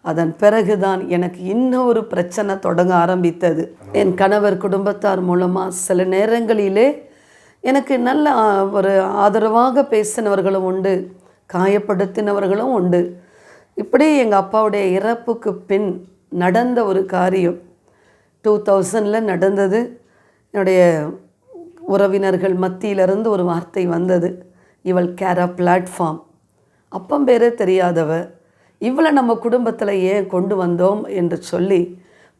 அதன் பிறகுதான் எனக்கு இன்னொரு பிரச்சனை தொடங்க ஆரம்பித்தது. என் கணவர் குடும்பத்தார் மூலமாக சில நேரங்களிலே எனக்கு நல்ல ஒரு ஆதரவாக பேசினவர்களும் உண்டு, காயப்படுத்தினவர்களும் உண்டு. இப்படி எங்கள் அப்பாவுடைய இறப்புக்கு பின் நடந்த ஒரு காரியம் 2000 நடந்தது. என்னுடைய உறவினர்கள் மத்தியிலிருந்து ஒரு வார்த்தை வந்தது, இவள் கேரா பிளாட்ஃபார்ம். அப்பம் பேரே தெரியாதவ, இவளை நம்ம குடும்பத்தில் ஏன் கொண்டு வந்தோம் என்று சொல்லி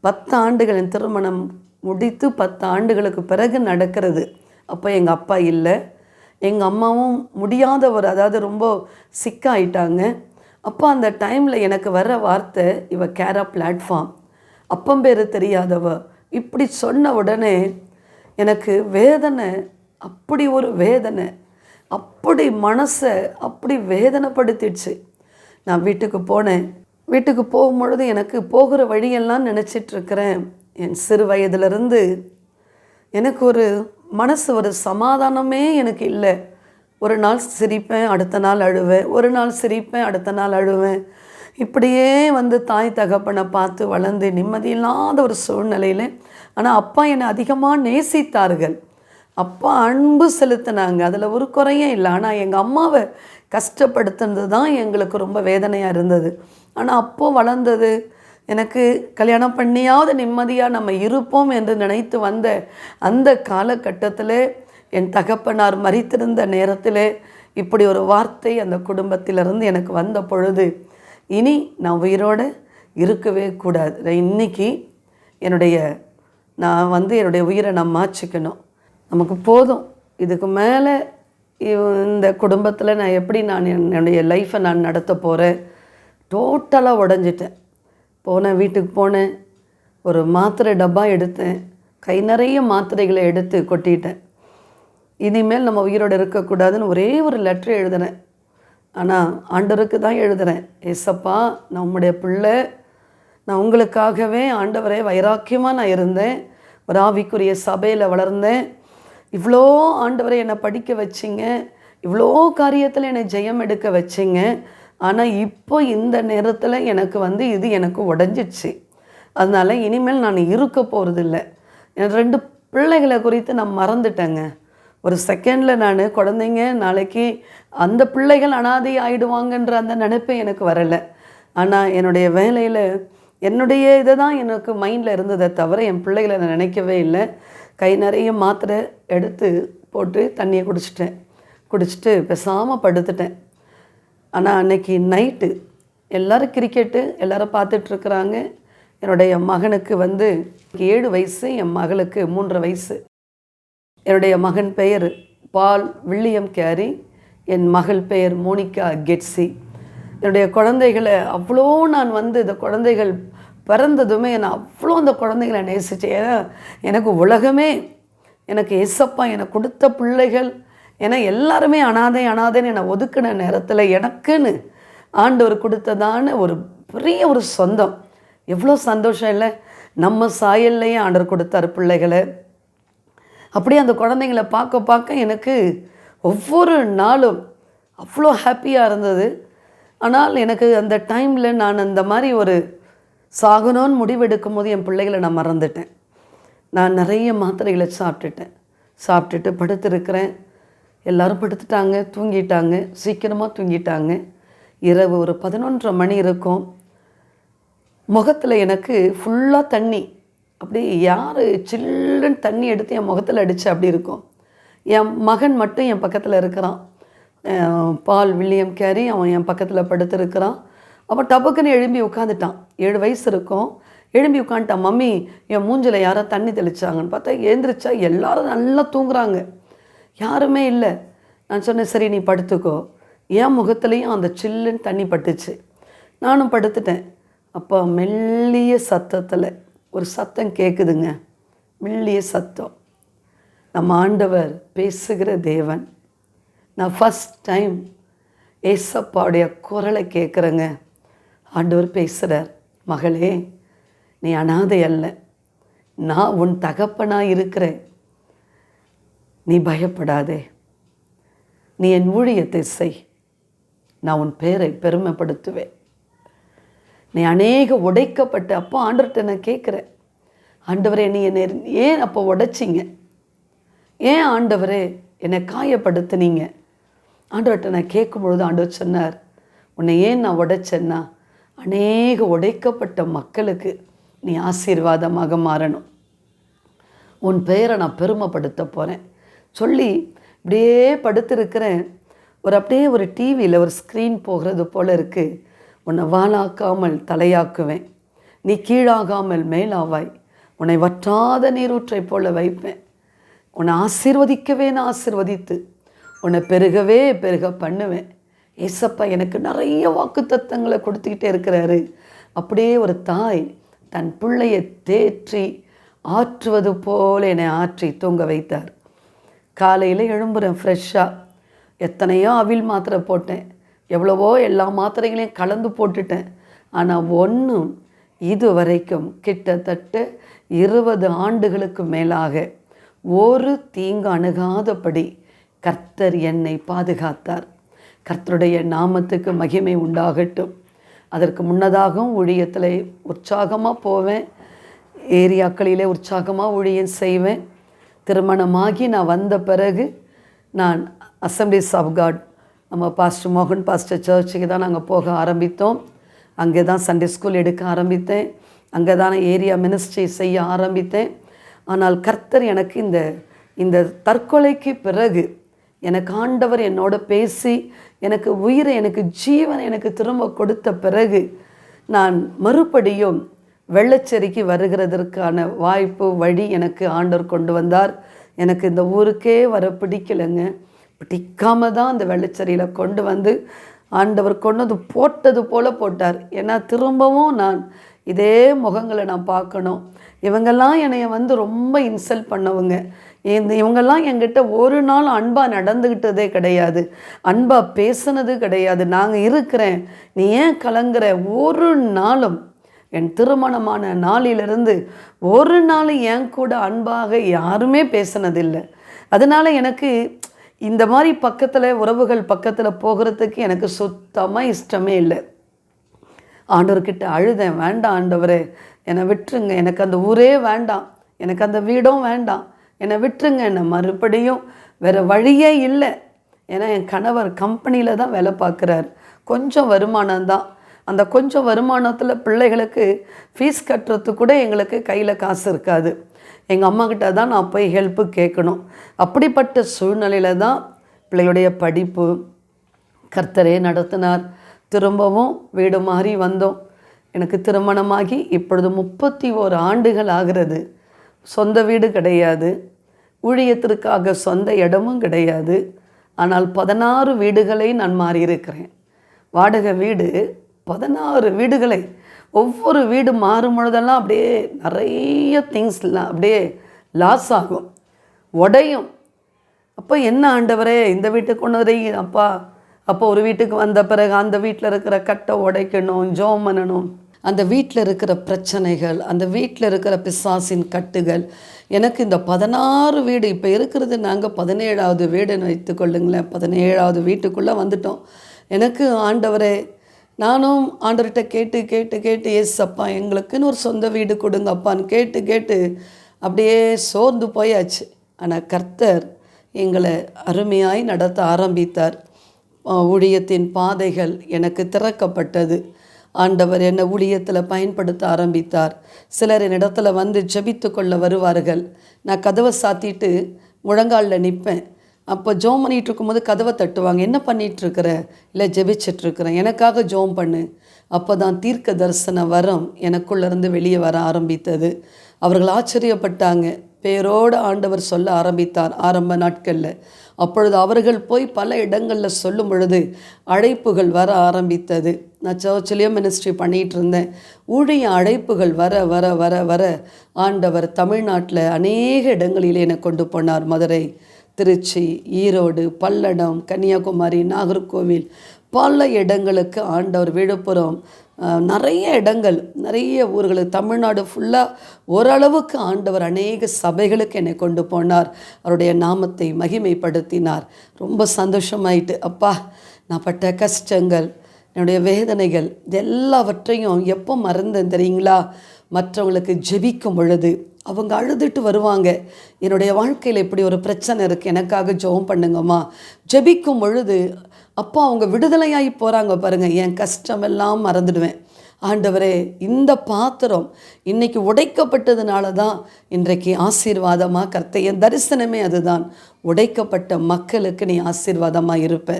10 ஆண்டுகளின் திருமணம் முடித்து 10 ஆண்டுகளுக்கு பிறகு நடக்கிறது. அப்போ எங்கள் அப்பா இல்லை, எங்கள் அம்மாவும் முடியாதவர், அதாவது ரொம்ப சிக்காயிட்டாங்க. அப்போ அந்த டைமில் எனக்கு வர்ற வார்த்தை, இவ கேரா பிளாட்ஃபார்ம், அப்பம் பேர் தெரியாதவ. இப்படி சொன்ன உடனே எனக்கு வேதனை, அப்படி ஒரு வேதனை, அப்படி மனசை அப்படி வேதனைப்படுத்திடுச்சு. நான் வீட்டுக்கு போனேன். வீட்டுக்கு போகும்பொழுது எனக்கு போகிற வழியெல்லாம் நினச்சிட்ருக்கிறேன். என் சிறு வயதிலிருந்து எனக்கு ஒரு மனசு, ஒரு சமாதானமே எனக்கு இல்லை. ஒரு நாள் சிரிப்பேன், அடுத்த நாள் அழுவேன், ஒரு நாள் சிரிப்பேன், அடுத்த நாள் அழுவேன். இப்படியே தாய் தகப்பனை பார்த்து வளர்ந்து நிம்மதியில்லாத ஒரு சூழ்நிலையில். ஆனால் அப்பா என்னை அதிகமாக நேசித்தார்கள். அப்பா அன்பு செலுத்தினாங்க, அதில் ஒரு குறையும் இல்லை. ஆனால் எங்கள் அம்மாவை கஷ்டப்படுத்துனது தான் எங்களுக்கு ரொம்ப வேதனையாக இருந்தது. ஆனால் அப்போது வளர்ந்தது எனக்கு கல்யாணம் பண்ணியாவது நிம்மதியாக நம்ம இருப்போம் என்று நினைத்து வந்த அந்த காலகட்டத்தில் என் தகப்பனார் மரித்திருந்த நேரத்தில் இப்படி ஒரு வார்த்தை அந்த குடும்பத்திலிருந்து எனக்கு வந்த பொழுது, இனி நான் உயிரோடு இருக்கவே கூடாது. இன்றைக்கி நான் என்னுடைய உயிரை நான் மாற்றிக்கணும். நமக்கு போதும், இதுக்கு மேலே இந்த குடும்பத்தில் நான் எப்படி என்னுடைய லைஃப்பை நான் நடத்த போகிறேன். டோட்டலாக உடஞ்சிட்டேன். வீட்டுக்கு போனேன், ஒரு மாத்திரை டப்பா எடுத்தேன், கை நிறைய மாத்திரைகளை எடுத்து கொட்டிட்டேன். இனிமேல் நம்ம உயிரோடு இருக்கக்கூடாதுன்னு ஒரே ஒரு லெட்ரு எழுதுனேன். ஆனால் ஆண்டவருக்கு தான் எழுதுகிறேன், ஏசப்பா நான் உம்முடைய பிள்ளை, நான் உங்களுக்காகவே ஆண்டவரே வைராக்கியமாக நான் இருந்தேன், ஒரு ஆவிக்குரிய சபையில் வளர்ந்தேன், இவ்வளோ ஆண்டவரை என்னை படிக்க வச்சிங்க, இவ்வளோ காரியத்தில் என்னை ஜெயம் எடுக்க வச்சிங்க. ஆனால் இப்போ இந்த நேரத்தில் எனக்கு இது எனக்கு உடஞ்சிடுச்சு. அதனால் இனிமேல் நான் இருக்க போகிறதில்ல. என் 2 பிள்ளைகளை குறித்து நான் மறந்துட்டேங்க. ஒரு செகண்டில் நான் குழந்தைங்க நாளைக்கு அந்த பிள்ளைகள் அனாதை ஆகிடுவாங்கன்ற அந்த நினைப்பே எனக்கு வரலை. ஆனால் என்னுடைய வேலையில் என்னுடைய இதை தான் எனக்கு மைண்டில் இருந்ததை தவிர என் பிள்ளைகளை நான் நினைக்கவே இல்லை. கை நிறைய மாத்திரை எடுத்து போட்டு தண்ணியை குடிச்சிட்டு பேசாமல் படுத்துட்டேன். ஆனால் அன்னைக்கு நைட்டு எல்லோரும் கிரிக்கெட்டு எல்லோரும் பார்த்துட்ருக்குறாங்க. என்னுடைய மகனுக்கு 7 வயசு, என் மகளுக்கு 3 வயசு. என்னுடைய மகன் பெயர் பால் வில்லியம் கேரி, என் மகள் பெயர் மோனிகா கெட்ஸி. என்னுடைய குழந்தைகளை அவ்வளோ நான் இந்த குழந்தைகள் பிறந்ததுமே நான் அவ்வளோ அந்த குழந்தைகளை நேசித்தேன். ஏன்னா எனக்கு உலகமே, எனக்கு ஏசப்பா எனக்கு கொடுத்த பிள்ளைகள். ஏன்னா எல்லாருமே அனாதைன்னு என்னை ஒதுக்கின நேரத்தில் எனக்குன்னு ஆண்டவர் கொடுத்ததான ஒரு பெரிய ஒரு சொந்தம். எவ்வளோ சந்தோஷம் இல்லை. நம்ம சாயல்லையே ஆண்டவர் கொடுத்தார் பிள்ளைகளை. அப்படியே அந்த குழந்தைங்களை பார்க்க எனக்கு ஒவ்வொரு நாளும் அவ்வளோ ஹாப்பியாக இருந்தது. ஆனால் எனக்கு அந்த டைமில் நான் அந்த மாதிரி ஒரு சாகணும்னு முடிவெடுக்கும் போது என் பிள்ளைகளை நான் மறந்துட்டேன். நான் நிறைய மாத்திரைகளை சாப்பிட்டுட்டு படுத்துருக்கிறேன். எல்லோரும் படுத்துட்டாங்க, தூங்கிட்டாங்க, சீக்கிரமாக தூங்கிட்டாங்க. இரவு ஒரு 11:30 மணி இருக்கும். முகத்தில் எனக்கு ஃபுல்லாக தண்ணி, அப்படி யார் சில்லுன்னு தண்ணி எடுத்து என் முகத்தில் அடித்து அப்படி இருக்கும். என் மகன் மட்டும் என் பக்கத்தில் இருக்கிறான். பால் வில்லியம் கேரி, அவன் என் பக்கத்தில் படுத்துருக்கிறான். அவன் டபக்குன்னு எழும்பி உட்காந்துட்டான். 7 வயசு இருக்கும். எழும்பி உட்காந்துட்டான். மம்மி, என் மூஞ்சில் யாரோ தண்ணி தெளிச்சாங்கன்னு பார்த்தா எழுந்திரிச்சா எல்லோரும் நல்லா தூங்குறாங்க, யாருமே இல்லை. நான் சொன்னேன், சரி நீ படுத்துக்கோ. என் முகத்துலேயும் அந்த சில்லுன்னு தண்ணி பட்டுச்சு. நானும் படுத்துட்டேன். அப்போ மெல்லிய சத்தத்தில் ஒரு சத்தம் கேட்குதுங்க, மெல்லிய சத்தம். நம்ம ஆண்டவர் பேசுகிற தேவன். நான் ஃபஸ்ட் டைம் ஏசப்பாவுடைய குரலை கேட்குறேங்க. ஆண்டவர் பேசுகிறார், மகளே, நீ அனாதை அல்ல, நான் உன் தகப்பனாக இருக்கிறேன், நீ பயப்படாதே, நீ என் ஊழியத்தை செய், நான் உன் பேரை பெருமைப்படுத்துவேன். நீ அநேக உடைக்கப்பட்ட அப்போ ஆண்டவர்கிட்ட நான் கேட்குறேன், ஆண்டவரே நீ என்னை ஏன் அப்போ உடைச்சிங்க, ஏன் ஆண்டவரே என்னை காயப்படுத்துனீங்க? ஆண்டவர்கிட்ட நான் கேட்கும் பொழுது ஆண்டவர் சொன்னார், உன்னை ஏன் நான் உடைச்சேன்னா அநேக உடைக்கப்பட்ட மக்களுக்கு நீ ஆசீர்வாதமாக மாறணும், உன் பெயரை நான் பெருமைப்படுத்த போகிறேன் சொல்லி இப்படியே படுத்திருக்கிறேன். அப்படியே ஒரு டிவியில் ஒரு ஸ்க்ரீன் போகிறது போல் இருக்குது. உன்னை வாளாக்காமல் தலையாக்குவேன், நீ கீழாகாமல் மேலாவாய், உன்னை வற்றாத நீரூற்றை போல வைப்பேன், உன்னை ஆசீர்வதிக்கவே நான் ஆசீர்வதித்து உன்னை பெருகவே பெருக பண்ணுவேன். ஏசப்பா எனக்கு நிறைய வாக்குத்தத்தங்களை கொடுத்துக்கிட்டே இருக்கிறாரு. அப்படியே ஒரு தாய் தன் பிள்ளையை தேற்றி ஆற்றுவது போல் என்னை ஆற்றி தூங்க வைத்தார். காலையில் எழும்புறேன் ஃப்ரெஷ்ஷாக. எத்தனையோ அவில் மாத்திரை போட்டேன், எவ்வளவோ எல்லா மாத்திரைகளையும் கலந்து போட்டுட்டேன். ஆனால் ஒன்றும் இது வரைக்கும் கிட்டத்தட்ட 20 ஆண்டுகளுக்கு மேலாக ஒரு தீங்கு அணுகாதபடி கர்த்தர் என்னை பாதுகாத்தார். கர்த்தருடைய நாமத்துக்கு மகிமை உண்டாகட்டும். அதற்கு முன்னதாகவும் ஊழியத்தில் உற்சாகமாக போவேன், ஏரியாக்களிலே உற்சாகமாக ஊழியம் செய்வேன். திருமணமாகி நான் வந்த பிறகு நான் அசம்பிளிஸ் ஆஃப் காட், நம்ம பாஸ்டர் மோகன் பாஸ்டர் சர்ச்சுக்கு தான் நாங்கள் போக ஆரம்பித்தோம். அங்கே தான் சண்டே ஸ்கூல் எடுக்க ஆரம்பித்தேன், அங்கே தான் ஏரியா மினிஸ்ட்ரி செய்ய ஆரம்பித்தேன். ஆனால் கர்த்தர் எனக்கு இந்த தற்கொலைக்கு பிறகு எனக்கு ஆண்டவர் என்னோட பேசி எனக்கு உயிரை, எனக்கு ஜீவனை எனக்கு திரும்ப கொடுத்த பிறகு நான் மறுபடியும் வெள்ளச்சேரிக்கு வருகிறதற்கான வாய்ப்பு வழி எனக்கு ஆண்டவர் கொண்டு வந்தார். எனக்கு இந்த ஊருக்கே வர பிடிக்கலைங்க. பிடிக்காம தான் அந்த வெள்ளச்சேரியில் கொண்டு வந்து ஆண்டவர் கொண்டு போட்டது போல் போட்டார். ஏன்னா திரும்பவும் நான் இதே முகங்களை நான் பார்க்கணும். இவங்கெல்லாம் என்னைய ரொம்ப இன்சல்ட் பண்ணவங்க. இவங்கெல்லாம் என்கிட்ட ஒரு நாள் அன்பாக நடந்துக்கிட்டதே கிடையாது, அன்பாக பேசுனது கிடையாது. நாங்கள் இருக்கிறேன், நீ ஏன் கலங்குற? ஒரு நாளும் என் திருமணமான நாளிலிருந்து ஒரு நாள் என் கூட அன்பாக யாருமே பேசினதில்லை. அதனால் எனக்கு இந்த மாதிரி பக்கத்தில் உறவுகள் பக்கத்தில் போகிறதுக்கு எனக்கு சுத்தமாக இஷ்டமே இல்லை. ஆண்டவர்கிட்ட அழுதேன், வேண்டாம் ஆண்டவரே என்னை விட்டுருங்க, எனக்கு அந்த ஊரே வேண்டாம், எனக்கு அந்த வீடும் வேண்டாம், என்னை விட்டுருங்க, என்னை மறுபடியும் வேறு வழியே இல்லை. ஏன்னா என் கணவர் கம்பெனியில் தான் வேலை பார்க்குறார், கொஞ்சம் வருமானம் தான். அந்த கொஞ்சம் வருமானத்தில் பிள்ளைகளுக்கு ஃபீஸ் கட்டுறதுக்கு கூட எங்களுக்கு கையில் காசு இருக்காது. எங்கள் அம்மாக்கிட்ட தான் நான் போய் ஹெல்ப்பு கேட்கணும். அப்படிப்பட்ட சூழ்நிலையில் தான் பிள்ளையுடைய படிப்பு கர்த்தரே நடத்தினார். திரும்பவும் வீடு மாறி வந்தோம். எனக்கு திருமணமாகி இப்பொழுது 31 ஆண்டுகள் ஆகிறது. சொந்த வீடு கிடையாது, ஊழியத்திற்காக சொந்த இடமும் கிடையாது. ஆனால் 16 வீடுகளை நான் மாறியிருக்கிறேன். வாடகை வீடு 16 வீடுகளை. ஒவ்வொரு வீடு மாறும் பொழுதெல்லாம் அப்படியே நிறைய திங்ஸ்லாம் அப்படியே லாஸ் ஆகும், உடையும். அப்போ என்ன ஆண்டவரே இந்த வீட்டுக்கு கொண்டு வரீ அப்பா? அப்போ ஒரு வீட்டுக்கு வந்த பிறகு அந்த வீட்டில் இருக்கிற கட்டை உடைக்கணும், ஜோம் பண்ணணும். அந்த வீட்டில் இருக்கிற பிரச்சனைகள், அந்த வீட்டில் இருக்கிற பிசாசின் கட்டுகள். எனக்கு இந்த 16 வீடு, இப்போ இருக்கிறது நாங்கள் 17வது வீடுன்னு வைத்துக்கொள்ளுங்களேன். 17வது வீட்டுக்குள்ளே வந்துட்டோம். எனக்கு ஆண்டவரே, நானும் ஆண்டவர்கிட்ட கேட்டு கேட்டு கேட்டு ஏசப்பா எங்களுக்குன்னு ஒரு சொந்த வீடு கொடுங்க அப்பான்னு கேட்டு கேட்டு அப்படியே சோர்ந்து போயாச்சு. ஆனால் கர்த்தர் எங்களை அருமையாய் நடத்த ஆரம்பித்தார். ஊழியத்தின் பாதைகள் எனக்கு திறக்கப்பட்டது. ஆண்டவர் என்னை ஊழியத்தில் பயன்படுத்த ஆரம்பித்தார். சிலர் என்னிடத்துல வந்து ஜெபித்து கொள்ள வருவார்கள். நான் கதவை சாத்திட்டு முழங்காலில் நிற்பேன். அப்போ ஜோம் பண்ணிகிட்டு இருக்கும்போது கதவை தட்டுவாங்க. என்ன பண்ணிகிட்ருக்குற? இல்லை ஜெபிச்சிட்ருக்குறேன், எனக்காக ஜோம் பண்ணு. அப்போ தான் தீர்க்க தரிசன வரம் எனக்குள்ளேருந்து வெளியே வர ஆரம்பித்தது. அவர்கள் ஆச்சரியப்பட்டாங்க. பேரோடு ஆண்டவர் சொல்ல ஆரம்பித்தார் ஆரம்ப நாட்களில். அப்பொழுது அவர்கள் போய் பல இடங்களில் சொல்லும் பொழுது அழைப்புகள் வர ஆரம்பித்தது. நான் சர்ச்சிலையும் மினிஸ்ட்ரி பண்ணிகிட்டு இருந்தேன். ஊழிய அழைப்புகள் வர வர வர வர ஆண்டவர் தமிழ்நாட்டில் அநேக இடங்களில் என்னை கொண்டு போனார். மதுரை, திருச்சி, ஈரோடு, பல்லடம், கன்னியாகுமரி, நாகர்கோவில், பல இடங்களுக்கு ஆண்டவர், விழுப்புரம், நிறைய இடங்கள், நிறைய ஊர்களுக்கு, தமிழ்நாடு ஃபுல்லாக ஓரளவுக்கு ஆண்டவர் அநேக சபைகளுக்கு என்னை கொண்டு போனார். அவருடைய நாமத்தை மகிமைப்படுத்தினார். ரொம்ப சந்தோஷமாயிட்டு, அப்பா நான் பட்ட கஷ்டங்கள், என்னுடைய வேதனைகள் எல்லாவற்றையும் எப்போ மறந்தேன் தெரியுங்களா? மற்றவங்களுக்கு ஜெபிக்கும் பொழுது அவங்க அழுதுட்டு வருவாங்க. என்னுடைய வாழ்க்கையில் இப்படி ஒரு பிரச்சனை இருக்குது, எனக்காக ஜெபம் பண்ணுங்கம்மா. ஜெபிக்கும் பொழுது அப்போ அவங்க விடுதலையாகி போகிறாங்க பாருங்கள். என் கஷ்டமெல்லாம் மறந்துடுவேன். ஆண்டவரே, இந்த பாத்திரம் இன்றைக்கி உடைக்கப்பட்டதுனால தான் இன்றைக்கு ஆசீர்வாதமாக கர்த்தர், என் தரிசனமே அதுதான். உடைக்கப்பட்ட மக்களுக்கு நீ ஆசீர்வாதமாக இருப்ப.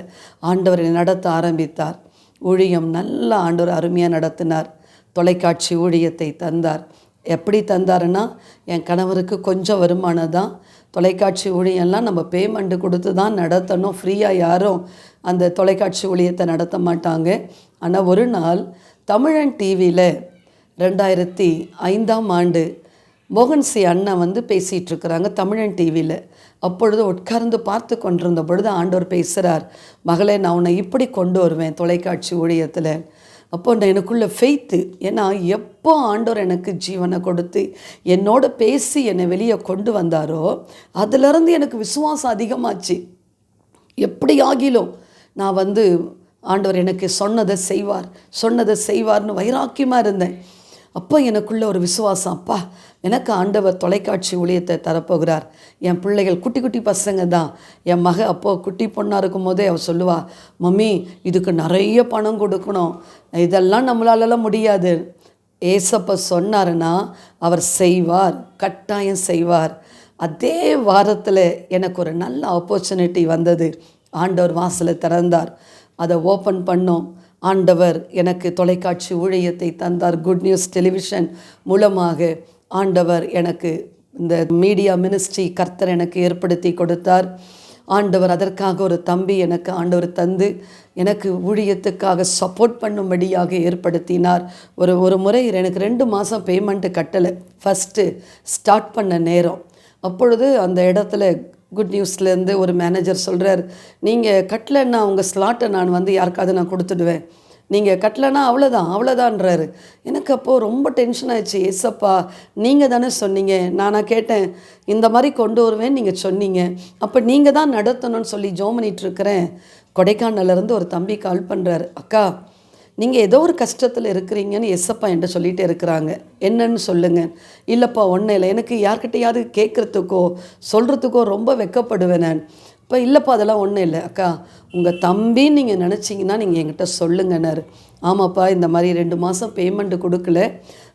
ஆண்டவரை நடத்த ஆரம்பித்தார். ஊழியம் நல்ல ஆண்டவர் அருமையாக நடத்தினார். தொலைக்காட்சி ஊழியத்தை தந்தார். எப்படி தந்தாருன்னா, என் கணவருக்கு கொஞ்சம் வருமானம் தான். தொலைக்காட்சி ஊழியெல்லாம் நம்ம பேமெண்ட்டு கொடுத்து தான் நடத்தணும். ஃப்ரீயாக யாரும் அந்த தொலைக்காட்சி ஊழியத்தை நடத்த மாட்டாங்க. ஆனால் ஒரு நாள் தமிழன் டிவியில் 2005 மோகன்சி அண்ணன் வந்து பேசிகிட்ருக்குறாங்க தமிழன் டிவியில். அப்பொழுது உட்கார்ந்து பார்த்து கொண்டிருந்த பொழுது ஆண்டவர் பேசுகிறார், மகளே நான் உன்னை இப்படி கொண்டு வருவேன் தொலைக்காட்சி ஊழியத்தில். அப்போ எனக்குள்ள ஃபெய்த்து, ஏன்னா எப்போ ஆண்டவர் எனக்கு ஜீவனை கொடுத்து என்னோட பேசி என்னை வெளியே கொண்டு வந்தாரோ அதிலிருந்து எனக்கு விசுவாசம் அதிகமாச்சு. எப்படி ஆகிலும் நான் வந்து ஆண்டவர் எனக்கு சொன்னதை செய்வார்னு வைராக்கியமாக இருந்தேன். அப்போ எனக்குள்ள ஒரு விசுவாசம், அப்பா எனக்கு ஆண்டவர் தொலைக்காட்சி ஊழியத்தை தரப்போகிறார். என் பிள்ளைகள் குட்டி குட்டி பசங்க தான். என் மக அப்போது குட்டி பொண்ணாக இருக்கும் போதே அவள் சொல்லுவா, மம்மி இதுக்கு நிறைய பணம் கொடுக்கணும், இதெல்லாம் நம்மளாலலாம் முடியாது. ஏசப்பா சொன்னாருன்னா அவர் செய்வார், கட்டாயம் செய்வார். அதே வாரத்தில் எனக்கு ஒரு நல்ல ஆப்பர்ச்சுனிட்டி வந்தது. ஆண்டவர் வாசலை திறந்தார். அதை ஓப்பன் பண்ணோம். ஆண்டவர் எனக்கு தொலைக்காட்சி ஊழியத்தை தந்தார். குட் நியூஸ் டெலிவிஷன் மூலமாக ஆண்டவர் எனக்கு இந்த மீடியா மினிஸ்ட்ரி கர்த்தர் எனக்கு ஏற்படுத்தி கொடுத்தார். ஆண்டவர் அதற்காக ஒரு தம்பி எனக்கு ஆண்டவர் தந்து எனக்கு ஊழியத்துக்காக சப்போர்ட் பண்ணும்படியாக ஏற்படுத்தினார். ஒரு முறை எனக்கு 2 மாதம் பேமெண்ட்டு கட்டலை. ஃபஸ்ட்டு ஸ்டார்ட் பண்ண நேரம். அப்பொழுது அந்த இடத்துல குட் நியூஸ்லேருந்து ஒரு மேனேஜர் சொல்கிறார், நீங்கள் கட்டலைன்னா உங்கள் ஸ்லாட்டை நான் வந்து யாருக்காவது நான் கொடுத்துடுவேன், நீங்கள் கட்டலைன்னா அவ்வளோதான்றாரு. எனக்கு அப்போது ரொம்ப டென்ஷன் ஆயிடுச்சு. ஏசப்பா நீங்கள் தானே சொன்னீங்க, நானாக கேட்டேன், இந்த மாதிரி கொண்டு வருவேன் நீங்கள் சொன்னீங்க, அப்போ நீங்கள் தான் நடத்தணும்னு சொல்லி ஜெபம் பண்ணிகிட்ருக்கிறேன். கொடைக்கானல்லேருந்து ஒரு தம்பி கால் பண்ணுறாரு, அக்கா நீங்கள் ஏதோ ஒரு கஷ்டத்தில் இருக்கிறீங்கன்னு எஸ்ஸப்பா என்கிட்ட சொல்லிகிட்டே இருக்கிறாங்க, என்னன்னு சொல்லுங்கள். இல்லைப்பா ஒன்றும் இல்லை, எனக்கு யார்கிட்டையாவது கேட்குறதுக்கோ சொல்கிறதுக்கோ ரொம்ப வெட்கப்படுவேன் நான். இப்போ இல்லைப்பா அதெல்லாம் ஒன்றும் இல்லை அக்கா, உங்கள் தம்பின்னு நீங்கள் நினச்சிங்கன்னா நீங்கள் என்கிட்ட சொல்லுங்கன்னாரு. ஆமாப்பா இந்த மாதிரி 2 மாதம் பேமெண்ட்டு கொடுக்கல.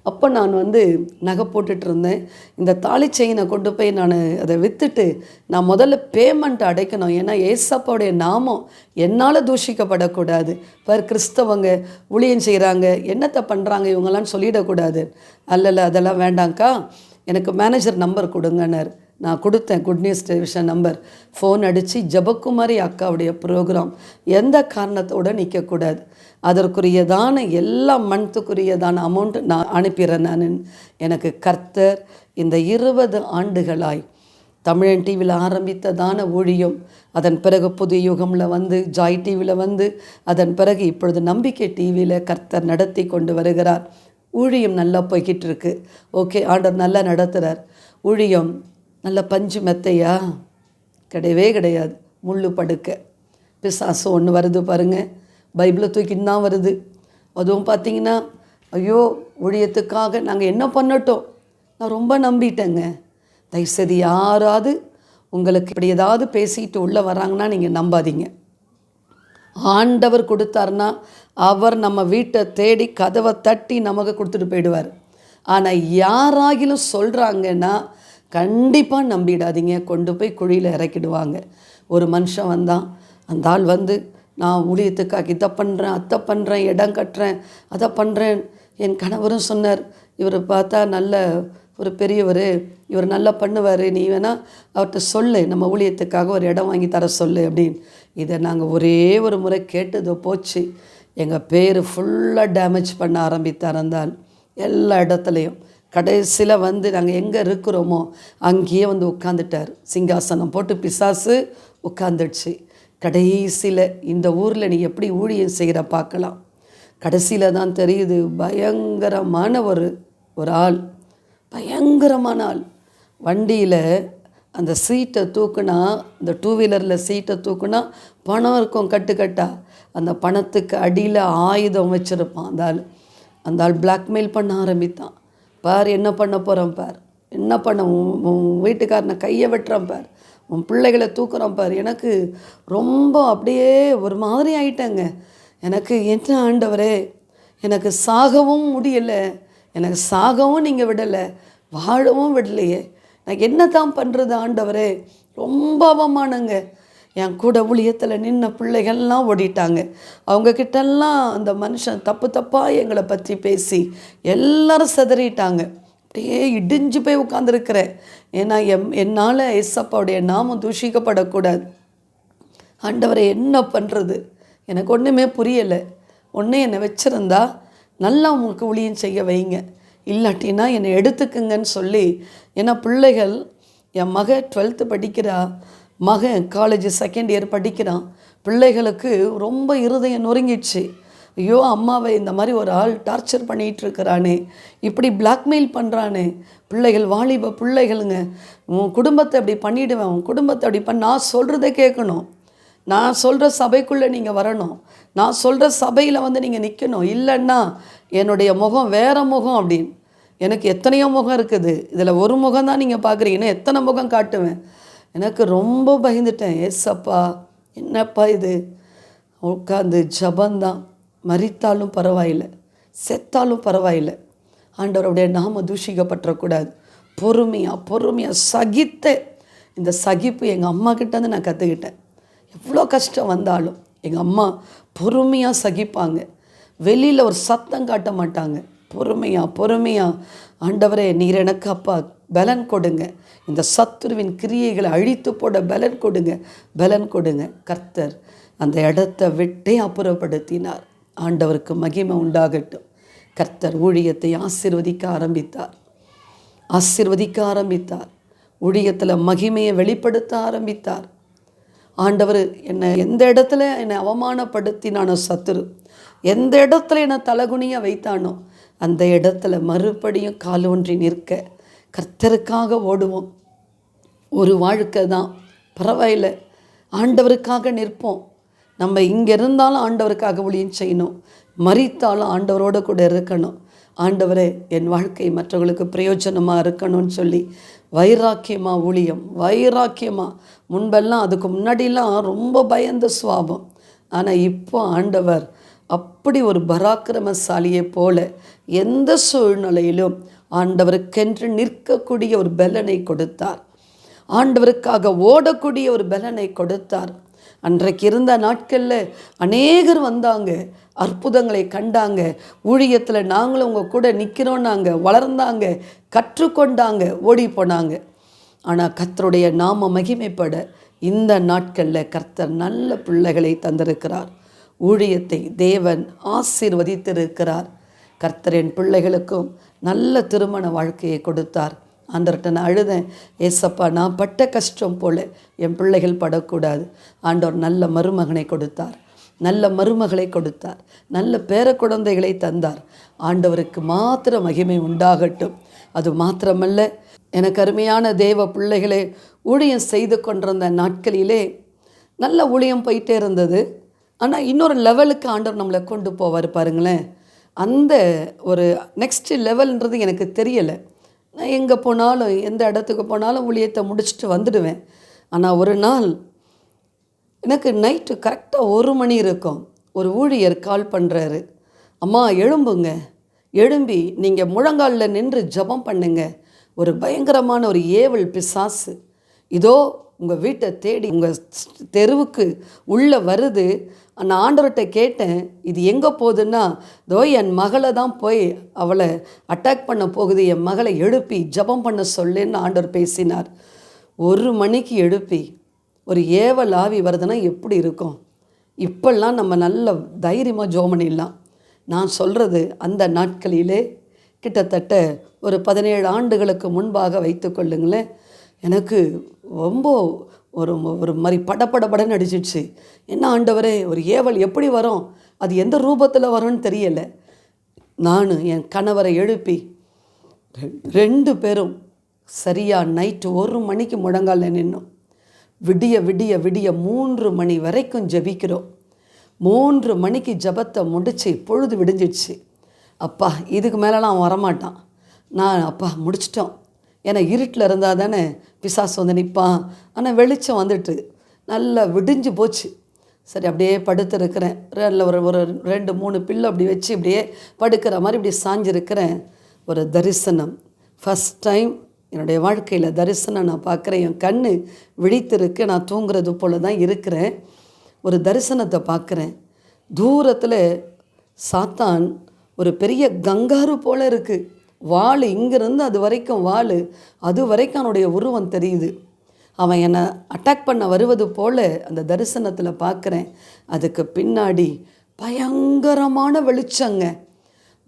அப்போ நான் வந்து நகை போட்டுட்டு இருந்தேன். இந்த தாலி செயினை கொண்டு போய் நான் அதை விற்றுட்டு நான் முதல்ல பேமெண்ட் அடைக்கணும். ஏன்னா ஏசப்பாவுடைய நாமம் என்னால் தூஷிக்கப்படக்கூடாது. கிறிஸ்தவங்க ஊழியம் செய்கிறாங்க, என்னத்தை பண்ணுறாங்க இவங்கெல்லாம் சொல்லிடக்கூடாது. அல்ல அதெல்லாம் வேண்டாங்க்கா, எனக்கு மேனேஜர் நம்பர் கொடுங்கன்னார். நான் கொடுத்தேன், good news television number. Phone அடித்து ஜெபக்குமாரி அக்காவுடைய ப்ரோக்ராம் எந்த காரணத்தோடு நிற்கக்கூடாது, அதற்குரியதான எல்லா மந்த்துக்குரியதான அமௌண்ட்டு நான் அனுப்பிடுறேன் நான். எனக்கு கர்த்தர் இந்த 20 ஆண்டுகளாய் தமிழன் டிவியில் ஆரம்பித்ததான ஊழியம், அதன் பிறகு புதிய யுகமில் வந்து ஜாய் டிவியில் வந்து, அதன் பிறகு இப்பொழுது நம்பிக்கை டிவியில் கர்த்தர் நடத்தி கொண்டு வருகிறார். ஊழியம் நல்லா போய்கிட்டு இருக்கு. ஓகே, ஆண்டவர் நல்லா நடத்துகிறார். ஊழியம் நல்ல பஞ்சு மெத்தையா? கிடையவே கிடையாது. முள்ளு படுக்க பிசாசு ஒன்று வருது பாருங்கள், பைபிளை தூக்கின்னு தான் வருது. அதுவும் பார்த்திங்கன்னா, ஐயோ ஊழியத்துக்காக நாங்கள் என்ன பண்ணட்டும், நான் ரொம்ப நம்பிட்டேங்க. தயவுசெய்து யாராவது உங்களுக்கு இப்படி ஏதாவது பேசிட்டு உள்ளே வராங்கன்னா நீங்கள் நம்பாதீங்க. ஆண்டவர் கொடுத்தாருன்னா அவர் நம்ம வீட்டை தேடி கதவை தட்டி நமக்கு கொடுத்துட்டு போயிடுவார். ஆனால் யாராகிலும் சொல்கிறாங்கன்னா கண்டிப்பாக நம்பிடாதீங்க, கொண்டு போய் குழியில் இறக்கிடுவாங்க. ஒரு மனுஷன் வந்தான், அந்த ஆள் வந்து நான் ஊழியத்துக்காக இதை பண்ணுறேன், அதை பண்ணுறேன், இடம் கட்டுறேன், அதை பண்ணுறேன். என் கணவரும் சொன்னார், இவர் பார்த்தா நல்ல ஒரு பெரியவர், இவர் நல்லா பண்ணுவார், நீ வேணால் அவர்கிட்ட சொல்லு, நம்ம ஊழியத்துக்காக ஒரு இடம் வாங்கி தர சொல்லு அப்படின்னு. இதை நாங்கள் ஒரே ஒரு முறை கேட்டதோ போச்சு. எங்கள் பேர் ஃபுல்லாக டேமேஜ் பண்ண ஆரம்பித்தார் அந்த ஆள். எல்லா இடத்துலையும் கடைசியில் வந்து நாங்கள் எங்கே இருக்கிறோமோ அங்கேயே வந்து உட்காந்துட்டார். சிங்காசனம் போட்டு பிசாசு உட்காந்துடுச்சு. கடைசியில் இந்த ஊரில் நீ எப்படி ஊழியம் செய்கிற பார்க்கலாம். கடைசியில் தான் தெரியுது, பயங்கரமான ஒரு ஆள், பயங்கரமான ஆள். வண்டியில் அந்த சீட்டை தூக்குனா, இந்த 2 வீலரில் சீட்டை தூக்குனா பணம் இருக்கும் கட்டுக்கட்டா. அந்த பணத்துக்கு அடியில் ஆயுதம் வச்சுருப்பான் அந்த ஆள். அந்த ஆள் பிளாக்மெயில் பண்ண ஆரம்பித்தான். பார் என்ன பண்ண போகிறான் பார், என்ன பண்ண, உன் வீட்டுக்காரனை கையை வெட்டுறான் பார், உன் பிள்ளைகளை தூக்குறான் பார். எனக்கு ரொம்ப அப்படியே ஒரு மாதிரி ஆயிட்டேங்க. எனக்கு என்ன ஆண்டவரே, எனக்கு சாகவும் முடியலை, எனக்கு சாகவும் நீங்கள் விடலை, வாழவும் விடலையே, நான் என்ன தான் பண்ணுறது ஆண்டவரே, ரொம்ப அவமானங்க. என் கூட ஊழியத்தில் நின்ன பிள்ளைகள்லாம் ஓடிட்டாங்க. அவங்கக்கிட்டெல்லாம் அந்த மனுஷன் தப்பு தப்பாக எங்களை பற்றி பேசி எல்லாரும் சிதறிட்டாங்க. அப்படியே இடிஞ்சு போய் உட்காந்துருக்கிறேன். ஏன்னா என்னால் ஏசப்பாவுடைய நாமம் தூஷிக்கப்படக்கூடாது. ஆண்டவரை என்ன பண்ணுறது, எனக்கு ஒன்றுமே புரியலை. ஒன்றே என்னை வச்சுருந்தா நல்லா உங்களுக்கு ஊழியம் செய்ய வைங்க, இல்லாட்டினா என்னை எடுத்துக்குங்கன்னு சொல்லி. ஏன்னா பிள்ளைகள், என் மக 12th படிக்கிறா, மகன் காலேஜ் 2nd இயர் படிக்கிறான். பிள்ளைகளுக்கு ரொம்ப இருதயம் நொறுங்கிடுச்சு. ஐயோ அம்மாவை இந்த மாதிரி ஒரு ஆள் டார்ச்சர் பண்ணிகிட்ருக்கிறானே, இப்படி பிளாக்மெயில் பண்ணுறானே. பிள்ளைகள், வாலிப பிள்ளைகளுங்க, உன் குடும்பத்தை அப்படி பண்ணிவிடுவேன், உன் குடும்பத்தை அப்படி நான் சொல்கிறத கேட்கணும், நான் சொல்கிற சபைக்குள்ளே நீங்கள் வரணும், நான் சொல்கிற சபையில் வந்து நீங்கள் நிற்கணும், இல்லைன்னா என்னுடைய முகம் வேறு முகம் அப்படின்னு. எனக்கு எத்தனையோ முகம் இருக்குது, இதில் ஒரு முகம் தான் நீங்கள் பார்க்குறீங்கன்னா எத்தனை முகம் காட்டுவேன். எனக்கு ரொம்ப பயந்துட்டேன். ஏசப்பா என்னப்பா இது, உட்காந்து ஜபந்தான். மரித்தாலும் பரவாயில்லை, செத்தாலும் பரவாயில்லை, ஆண்டவருடைய நாம தூஷிக்கப்பட்டுறக்கூடாது. பொறுமையாக சகித்த இந்த சகிப்பு எங்கள் அம்மா கிட்டேருந்து நான் கற்றுக்கிட்டேன். எவ்வளோ கஷ்டம் வந்தாலும் எங்கள் அம்மா பொறுமையாக சகிப்பாங்க. வெளியில் ஒரு சத்தம் காட்ட மாட்டாங்க. பொறுமையாக ஆண்டவரே நீர் எனக்கு அப்பா பலன் கொடுங்க, இந்த சத்துருவின் கிரியைகளை அழித்து போட பலன் கொடுங்க. கர்த்தர் அந்த இடத்தை விட்டே அப்புறப்படுத்தினார். ஆண்டவருக்கு மகிமை உண்டாகட்டும். கர்த்தர் ஊழியத்தை ஆசீர்வதிக்க ஆரம்பித்தார். ஊழியத்தில் மகிமையை வெளிப்படுத்த ஆரம்பித்தார். ஆண்டவர் என்னை எந்த இடத்துல என்னை அவமானப்படுத்தினானோ சத்துரு, எந்த இடத்துல என்னை தலகுனியாக வைத்தானோ அந்த இடத்துல மறுபடியும் காலூன்றி நிற்க கர்த்தருக்காக ஓடுவோம். ஒரு வாழ்க்கை தான், பரவாயில்லை, ஆண்டவருக்காக நிற்போம். நம்ம இங்கே இருந்தாலும் ஆண்டவருக்காக ஊழியம் செய்யணும், மரித்தாலும் ஆண்டவரோடு கூட இருக்கணும். ஆண்டவரே என் வாழ்க்கை மற்றவர்களுக்கு பிரயோஜனமாக இருக்கணும்னு சொல்லி வைராக்கியமாக ஊழியம், முன்பெல்லாம் அதுக்கு முன்னாடிலாம் ரொம்ப பயந்த சுவாபம். ஆனால் இப்போ ஆண்டவர் அப்படி ஒரு பராக்கிரமசாலியை போல எந்த சூழ்நிலையிலும் ஆண்டவருக்கென்று நிற்கக்கூடிய ஒரு பலனை கொடுத்தார். ஆண்டவருக்காக ஓடக்கூடிய ஒரு பலனை கொடுத்தார். அன்றைக்கு இருந்த நாட்களில் அநேகர் வந்தாங்க, அற்புதங்களை கண்டாங்க. ஊழியத்தில் நாங்களும் உங்கள் கூட நிற்கிறோன்னாங்க, வளர்ந்தாங்க, கற்றுக்கொண்டாங்க, ஓடி போனாங்க. ஆனால் கர்த்தருடைய நாம மகிமைப்பட இந்த நாட்களில் கர்த்தர் நல்ல பிள்ளைகளை தந்திருக்கிறார். ஊழியத்தை தேவன் ஆசீர்வதித்திருக்கிறார். கர்த்தர் என் பிள்ளைகளுக்கும் நல்ல திருமண வாழ்க்கையை கொடுத்தார். ஆண்டவர்கிட்ட நான் அழுதேன், ஏசப்பா நான் பட்ட கஷ்டம் போல் என் பிள்ளைகள் படக்கூடாது. ஆண்டவர் நல்ல மருமகனை கொடுத்தார், நல்ல மருமகளை கொடுத்தார், நல்ல பேர குழந்தைகளை தந்தார். ஆண்டவருக்கு மாத்திர மகிமை உண்டாகட்டும். அது மாத்திரமல்ல, எனக்கு அருமையான தேவ பிள்ளைகளே, ஊழியம் செய்து கொண்டிருந்த நாட்களிலே நல்ல ஊழியம் போயிட்டே இருந்தது. ஆனால் இன்னொரு லெவலுக்கு ஆண்டவர் நம்மளை கொண்டு போவார் பாருங்களேன். அந்த ஒரு நெக்ஸ்ட் லெவல்ன்றது எனக்கு தெரியலை. நான் எங்கே போனாலும், எந்த இடத்துக்கு போனாலும் ஊழியத்தை முடிச்சுட்டு வந்துடுவேன். ஆனால் ஒரு நாள் எனக்கு நைட்டு கரெக்டாக 1 மணி இருக்கும். ஒரு ஊழியர் கால் பண்ணுறாரு. அம்மா எழும்புங்க, எழும்பி நீங்கள் முழங்காலில் நின்று ஜெபம் பண்ணுங்க. ஒரு பயங்கரமான ஒரு ஏவல் பிசாசு இதோ உங்கள் வீட்டை தேடி உங்கள் தெருவுக்கு உள்ளே வருது. நான் ஆண்டவர்கிட்ட கேட்டேன், இது எங்கே போகுதுன்னா, இதோ என் மகளை தான் போய் அவளை அட்டாக் பண்ண போகுது, என் மகளை எழுப்பி ஜெபம் பண்ண சொல்லுன்னு ஆண்டவர் பேசினார். 1 மணிக்கு எழுப்பி ஒரு ஏவல் ஆவி வருதுன்னா எப்படி இருக்கும்? இப்பெல்லாம் நம்ம நல்ல தைரியமாக ஜெபம் பண்ணிடலாம். நான் சொல்கிறது அந்த நாட்களிலே கிட்டத்தட்ட ஒரு 17 ஆண்டுகளுக்கு முன்பாக வைத்து கொள்ளுங்களேன். எனக்கு ரொம்ப ஒரு ஒரு மாதிரி படபடன்னு அடிச்சிடுச்சு. என்ன ஆண்டவரே, ஒரு ஏவல் எப்படி வரும், அது எந்த ரூபத்தில் வரும்னு தெரியலை. நான் என் கணவரை எழுப்பி 2 பேரும் சரியாக நைட்டு 1 மணிக்கு முழங்காலில் நின்னோம். விடிய விடிய விடிய 3 மணி வரைக்கும் ஜெபிக்கிறோம். 3 மணிக்கு ஜெபத்தை முடித்து பொழுது விடிஞ்சிடுச்சு. அப்பா இதுக்கு மேலெலாம் வரமாட்டான். நான் அப்பா முடிச்சிட்டோம். ஏன்னா இருட்டில் இருந்தால் தானே பிசாசு வந்து நிற்பான். ஆனால் வெளிச்சம் வந்துட்டு நல்லா விடிஞ்சு போச்சு. சரி அப்படியே படுத்துருக்கிறேன். ஒரு ஒரு 2-3 பில்லு அப்படி வச்சு இப்படியே படுக்கிற மாதிரி இப்படி சாஞ்சிருக்கிறேன். ஒரு தரிசனம். ஃபஸ்ட் டைம் என்னுடைய வாழ்க்கையில் தரிசனம் நான் பார்க்குறேன். என் கண் விழித்திருக்கு. நான் தூங்குறது போல தான் இருக்கிறேன். ஒரு தரிசனத்தை பார்க்குறேன். தூரத்தில் சாத்தான் ஒரு பெரிய கங்காரு போல் இருக்குது. வாள் இங்கேருந்து அது வரைக்கும் வாள், அது வரைக்கும் அவனுடைய உருவம் தெரியுது. அவன் என்னை அட்டாக் பண்ண வருவது போல் அந்த தரிசனத்தில் பார்க்குறேன். அதுக்கு பின்னாடி பயங்கரமான வெளிச்சங்க,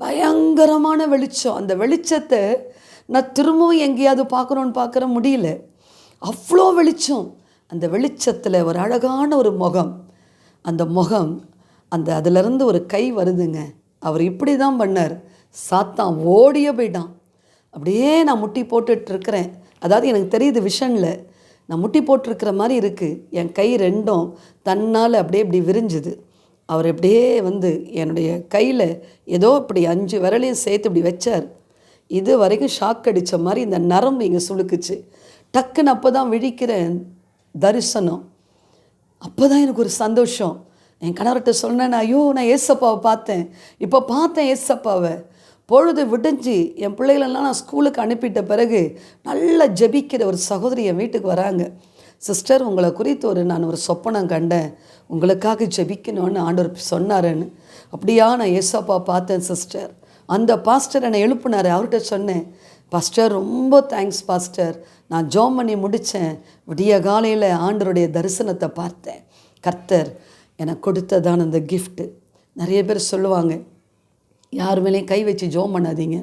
பயங்கரமான வெளிச்சம். அந்த வெளிச்சத்தை நான் திரும்பவும் எங்கேயாவது பார்க்கணுன்னு பார்க்குற முடியல. அவ்வளோ வெளிச்சம். அந்த வெளிச்சத்தில் ஒரு அழகான ஒரு முகம். அந்த முகம் அதிலிருந்து ஒரு கை வருதுங்க. அவர் இப்படி தான் பண்ணார். சாத்தான் ஓடியே போயிட்டான். அப்படியே நான் முட்டி போட்டுட்ருக்கிறேன். அதாவது எனக்கு தெரியுது விஷனில் நான் முட்டி போட்டிருக்கிற மாதிரி இருக்குது. என் கை 2ம் தன்னால் அப்படியே இப்படி விரிஞ்சுது. அவர் அப்படியே வந்து என்னுடைய கையில் ஏதோ இப்படி 5 விரலையும் சேர்த்து இப்படி வச்சார். இது வரைக்கும் ஷாக் அடித்த மாதிரி இந்த நரம்பு இங்கே சுளுக்குச்சு. டக்குன்னு அப்போ தான் விழிக்கிறேன் தரிசனம். அப்போ தான் எனக்கு ஒரு சந்தோஷம். என் கணவர்கிட்ட சொன்னேன், ஐயோ நான் ஏசப்பாவை பார்த்தேன், இப்போ பார்த்தேன் ஏசப்பாவை. பொழுது விடிஞ்சு என் பிள்ளைகளெல்லாம் நான் ஸ்கூலுக்கு அனுப்பிட்ட பிறகு நல்லா ஜெபிக்கிற ஒரு சகோதரி என் வீட்டுக்கு வராங்க. சிஸ்டர் உங்களை குறித்து நான் ஒரு சொப்பனம் கண்டேன், உங்களுக்காக ஜெபிக்கணும்னு ஆண்டவர் சொன்னாருன்னு. அப்படியா, நான் ஏசப்பா பார்த்தேன் சிஸ்டர். அந்த பாஸ்டர் என்னை எழுப்புனார். அவர்கிட்ட சொன்னேன், பாஸ்டர் ரொம்ப தேங்க்ஸ் பாஸ்டர், நான் ஜெபம் பண்ணி முடித்தேன், விடிய காலையில் ஆண்டவருடைய தரிசனத்தை பார்த்தேன், கர்த்தர் எனக்கு கொடுத்ததான அந்த கிஃப்ட்டு. நிறைய பேர் சொல்லுவாங்க யார் மேலேயும் கை வச்சு ஜெபம் பண்ணாதீங்க.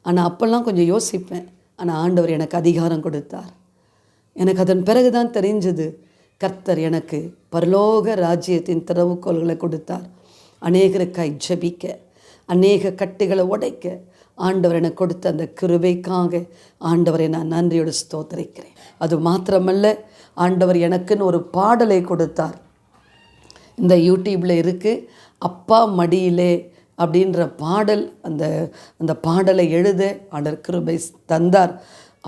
ஆனால் அப்போல்லாம் கொஞ்சம் யோசிப்பேன். ஆனால் ஆண்டவர் எனக்கு அதிகாரம் கொடுத்தார். எனக்கு அதன் பிறகு தான் தெரிஞ்சது, கர்த்தர் எனக்கு பரலோக ராஜ்யத்தின் திறவுகோல்களை கொடுத்தார். அநேகருக்காய் ஜெபிக்க, அநேக கட்டுகளை உடைக்க ஆண்டவர் எனக்கு கொடுத்த அந்த கிருபைக்காக ஆண்டவரை நான் நன்றியோடு ஸ்தோத்திரிக்கிறேன். அது மாத்திரமல்ல, ஆண்டவர் எனக்குன்னு ஒரு பாடலை கொடுத்தார். இந்த யூடியூப்பில் இருக்குது, அப்பா மடியிலே அப்படின்ற பாடல். அந்த பாடலை எழுத ஆண்டவர் கிருபை தந்தார்.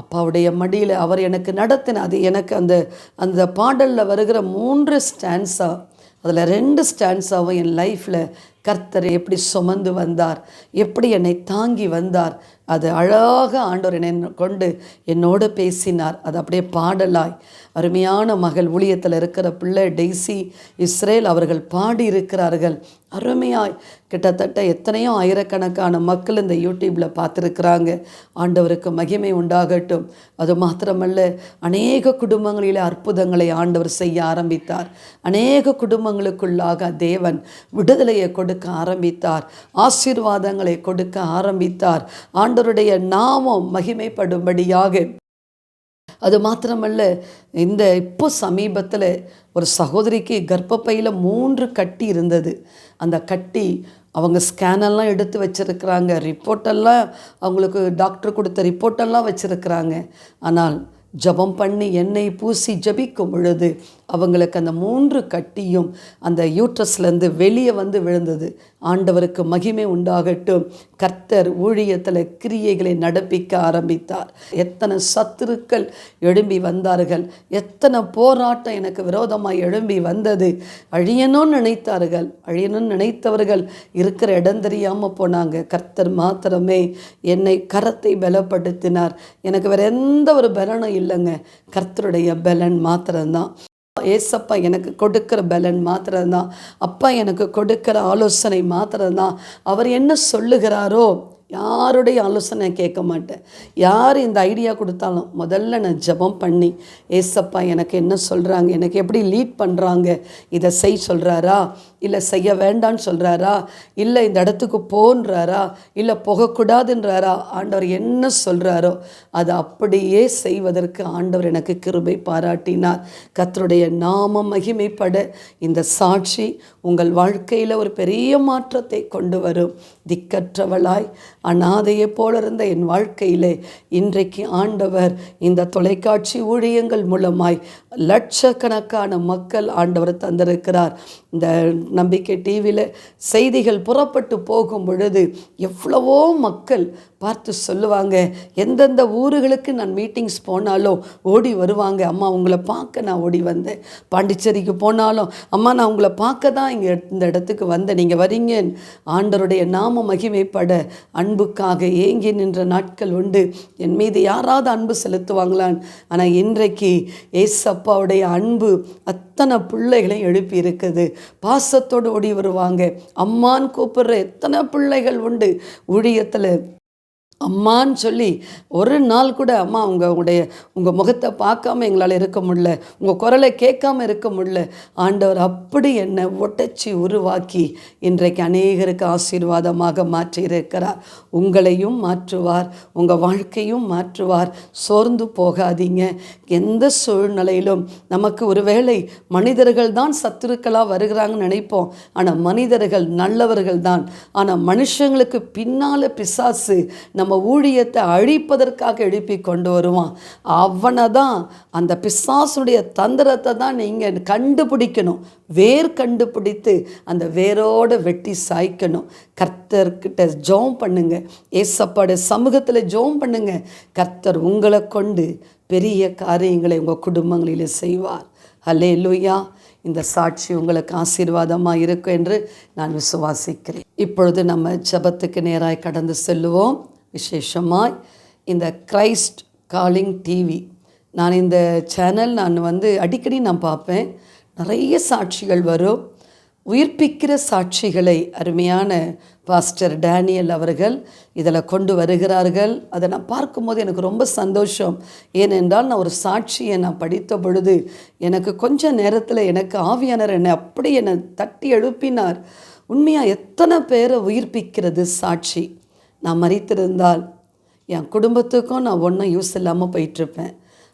அப்பாவுடைய மடியில் அவர் எனக்கு நடத்தின அது எனக்கு அந்த பாடலில் வருகிற 3 ஸ்டான்ஸா, அதில் 2 ஸ்டான்ஸாவும் என் லைஃப்பில் கர்த்தர் எப்படி சுமந்து வந்தார், எப்படி என்னை தாங்கி வந்தார், அது அழகாக ஆண்டவர் என்னை கொண்டு என்னோடு பேசினார். அது அப்படியே பாடலாய் அருமையான மகள் ஊழியத்தில் இருக்கிற பிள்ளை டெய்ஸி இஸ்ரேல் அவர்கள் பாடியிருக்கிறார்கள். அருமையாய் கிட்டத்தட்ட எத்தனையோ ஆயிரக்கணக்கான மக்கள் இந்த யூடியூப்பில் பார்த்துருக்குறாங்க. ஆண்டவருக்கு மகிமை உண்டாகட்டும். அது மாத்திரமல்ல, அநேக குடும்பங்களில் அற்புதங்களை ஆண்டவர் செய்ய ஆரம்பித்தார். அநேக குடும்பங்களுக்குள்ளாக தேவன் விடுதலையை கொடுக்க ஆரம்பித்தார், ஆசீர்வாதங்களை கொடுக்க ஆரம்பித்தார். ஆண்டவருடைய நாமம் மகிமைப்படும்படியாக. அது மாத்திரமல்ல, இப்போ சமீபத்தில் ஒரு சகோதரிக்கு கர்ப்பப்பையில் 3 கட்டி இருந்தது. அந்த கட்டி அவங்க ஸ்கேனெல்லாம் எடுத்து வச்சுருக்கிறாங்க, ரிப்போர்ட்டெல்லாம் அவங்களுக்கு டாக்டர் கொடுத்த ரிப்போர்ட்டெல்லாம் வச்சுருக்கிறாங்க. ஆனால் ஜெபம் பண்ணி எண்ணெய் பூசி ஜெபிக்கும் பொழுது அவங்களுக்கு அந்த 3 கட்டியும் அந்த யூட்ரஸ்லேருந்து வெளியே வந்து விழுந்தது. ஆண்டவருக்கு மகிமை உண்டாகட்டும். கர்த்தர் ஊழியத்தில் கிரியைகளை நடப்பிக்க ஆரம்பித்தார். எத்தனை சத்துருக்கள் எழும்பி வந்தார்கள், எத்தனை போராட்டம் எனக்கு விரோதமாக எழும்பி வந்தது. அழியணும்னு நினைத்தார்கள், அழியணும்னு நினைத்தவர்கள் இருக்கிற இடம் தெரியாமல் போனாங்க. கர்த்தர் மாத்திரமே என்னை கரத்தை பலப்படுத்தினார். எனக்கு வேறு எந்த ஒரு பலனும் இல்லைங்க, கர்த்தருடைய பலன் மாத்திரம்தான். ஏசப்பா எனக்கு கொடுக்கிற பலன் மாத்திரம்தான். அப்பா எனக்கு கொடுக்கிற ஆலோசனை மாத்திரம்தான். அவர் என்ன சொல்லுகிறாரோ, யாருடைய ஆலோசனை கேட்க மாட்டேன். யார் இந்த ஐடியா கொடுத்தாலும் முதல்ல நான் ஜெபம் பண்ணி, ஏசப்பா எனக்கு என்ன சொல்கிறாங்க, எனக்கு எப்படி லீட் பண்ணுறாங்க, இதை செய் சொல்கிறாரா, இல்லை செய்ய வேண்டான்னு சொல்கிறாரா, இல்லை இந்த இடத்துக்கு போன்றாரா, இல்லை போகக்கூடாதுன்றாரா, ஆண்டவர் என்ன சொல்கிறாரோ அதை அப்படியே செய்வதற்கு ஆண்டவர் எனக்கு கிருபை பாராட்டினார். கர்த்தருடைய நாமம் மகிமைப்பட இந்த சாட்சி உங்கள் வாழ்க்கையில் ஒரு பெரிய மாற்றத்தை கொண்டு வரும். திக்கற்றவளாய் அனாதையை போல இருந்த என் வாழ்க்கையிலே இன்றைக்கு ஆண்டவர் இந்த தொலைக்காட்சி ஊழியங்கள் மூலமாய் லட்சக்கணக்கான மக்கள் ஆண்டவர் தந்திருக்கிறார். இந்த நம்பிக்கை டிவியில் செய்திகள் புறப்பட்டு போகும் பொழுது எவ்வளவோ மக்கள் பார்த்து சொல்லுவாங்க. எந்தெந்த ஊர்களுக்கு நான் மீட்டிங்ஸ் போனாலும் ஓடி வருவாங்க, அம்மா உங்களை பார்க்க நான் ஓடி வந்தேன். பாண்டிச்சேரிக்கு போனாலும், அம்மா நான் உங்களை பார்க்க தான் இங்கே இந்த இடத்துக்கு வந்தேன், நீங்கள் வரீங்க. ஆண்டவருடைய நாம மகிமைப்பட அன்புக்காக ஏங்கி நின்ற நாட்கள் உண்டு. என் மீது யாராவது அன்பு செலுத்துவாங்களான். ஆனால் இன்றைக்கு ஏசப்பாவுடைய அன்பு அத்தனை பிள்ளைகளையும் எழுப்பி இருக்குது. பாசத்தோடு ஓடி வருவாங்க. அம்மான்னு கூப்பிடுற எத்தனை பிள்ளைகள் உண்டு ஊழியத்தில். அம்மான்னு சொல்லி ஒரு நாள் கூட அம்மா உங்கள் முகத்தை பார்க்காம எங்களால் இருக்க முடியல, உங்கள் குரலை கேட்காம இருக்க முடியல. ஆண்டவர் அப்படி என்னை ஒட்டச்சி உருவாக்கி இன்றைக்கு அநேகருக்கு ஆசீர்வாதமாக மாற்றியிருக்கிறார். உங்களையும் மாற்றுவார், உங்கள் வாழ்க்கையும் மாற்றுவார். சோர்ந்து போகாதீங்க. எந்த சூழ்நிலையிலும் நமக்கு ஒருவேளை மனிதர்கள் தான் சத்துருக்களாக வருகிறாங்கன்னு நினைப்போம். ஆனால் மனிதர்கள் நல்லவர்கள் தான். ஆனால் மனுஷங்களுக்கு பின்னால் பிசாசு நம்ம ஊழியத்தை அழிப்பதற்காக எழுப்பி கொண்டு வருவான். அவனை தான், அந்த பிசாசுடைய தந்திரத்தை தான் நீங்கள் கண்டுபிடிக்கணும். வேர் கண்டுபிடித்து அந்த வேரோடு வெட்டி சாய்க்கணும். கர்த்தர்கிட்ட ஜெபம் பண்ணுங்க, ஏசப்பாட சமூகத்தில் ஜெபம் பண்ணுங்க. கர்த்தர் உங்களை கொண்டு பெரிய காரியங்களை உங்கள் குடும்பங்களில் செய்வார். ஹல்லேலூயா. இந்த சாட்சி உங்களுக்கு ஆசீர்வாதமாக இருக்கும் என்று நான் விசுவாசிக்கிறேன். இப்பொழுது நம்ம ஜெபத்துக்கு நேராய் கடந்து செல்லுவோம். விசேஷமாய் இந்த கிரைஸ்ட் காலிங் டிவி, நான் இந்த சேனல் அடிக்கடி நான் பார்ப்பேன். நிறைய சாட்சிகள் வரும். உயிர்ப்பிக்கிற சாட்சிகளை அருமையான பாஸ்டர் டேனியல் அவர்கள் இதில் கொண்டு வருகிறார்கள். அதை நான் பார்க்கும்போது எனக்கு ரொம்ப சந்தோஷம். ஏனென்றால் நான் ஒரு சாட்சியை நான் படித்த பொழுது எனக்கு கொஞ்ச நேரத்தில் எனக்கு ஆவியானவர் என்னை தட்டி எழுப்பினார். உண்மையாக எத்தனை பேரை உயிர்ப்பிக்கிறது சாட்சி. நான் மரித்திருந்தால் என் குடும்பத்துக்கும் நான் ஒன்றும் யூஸ் இல்லாமல் போயிட்டுருப்பேன்.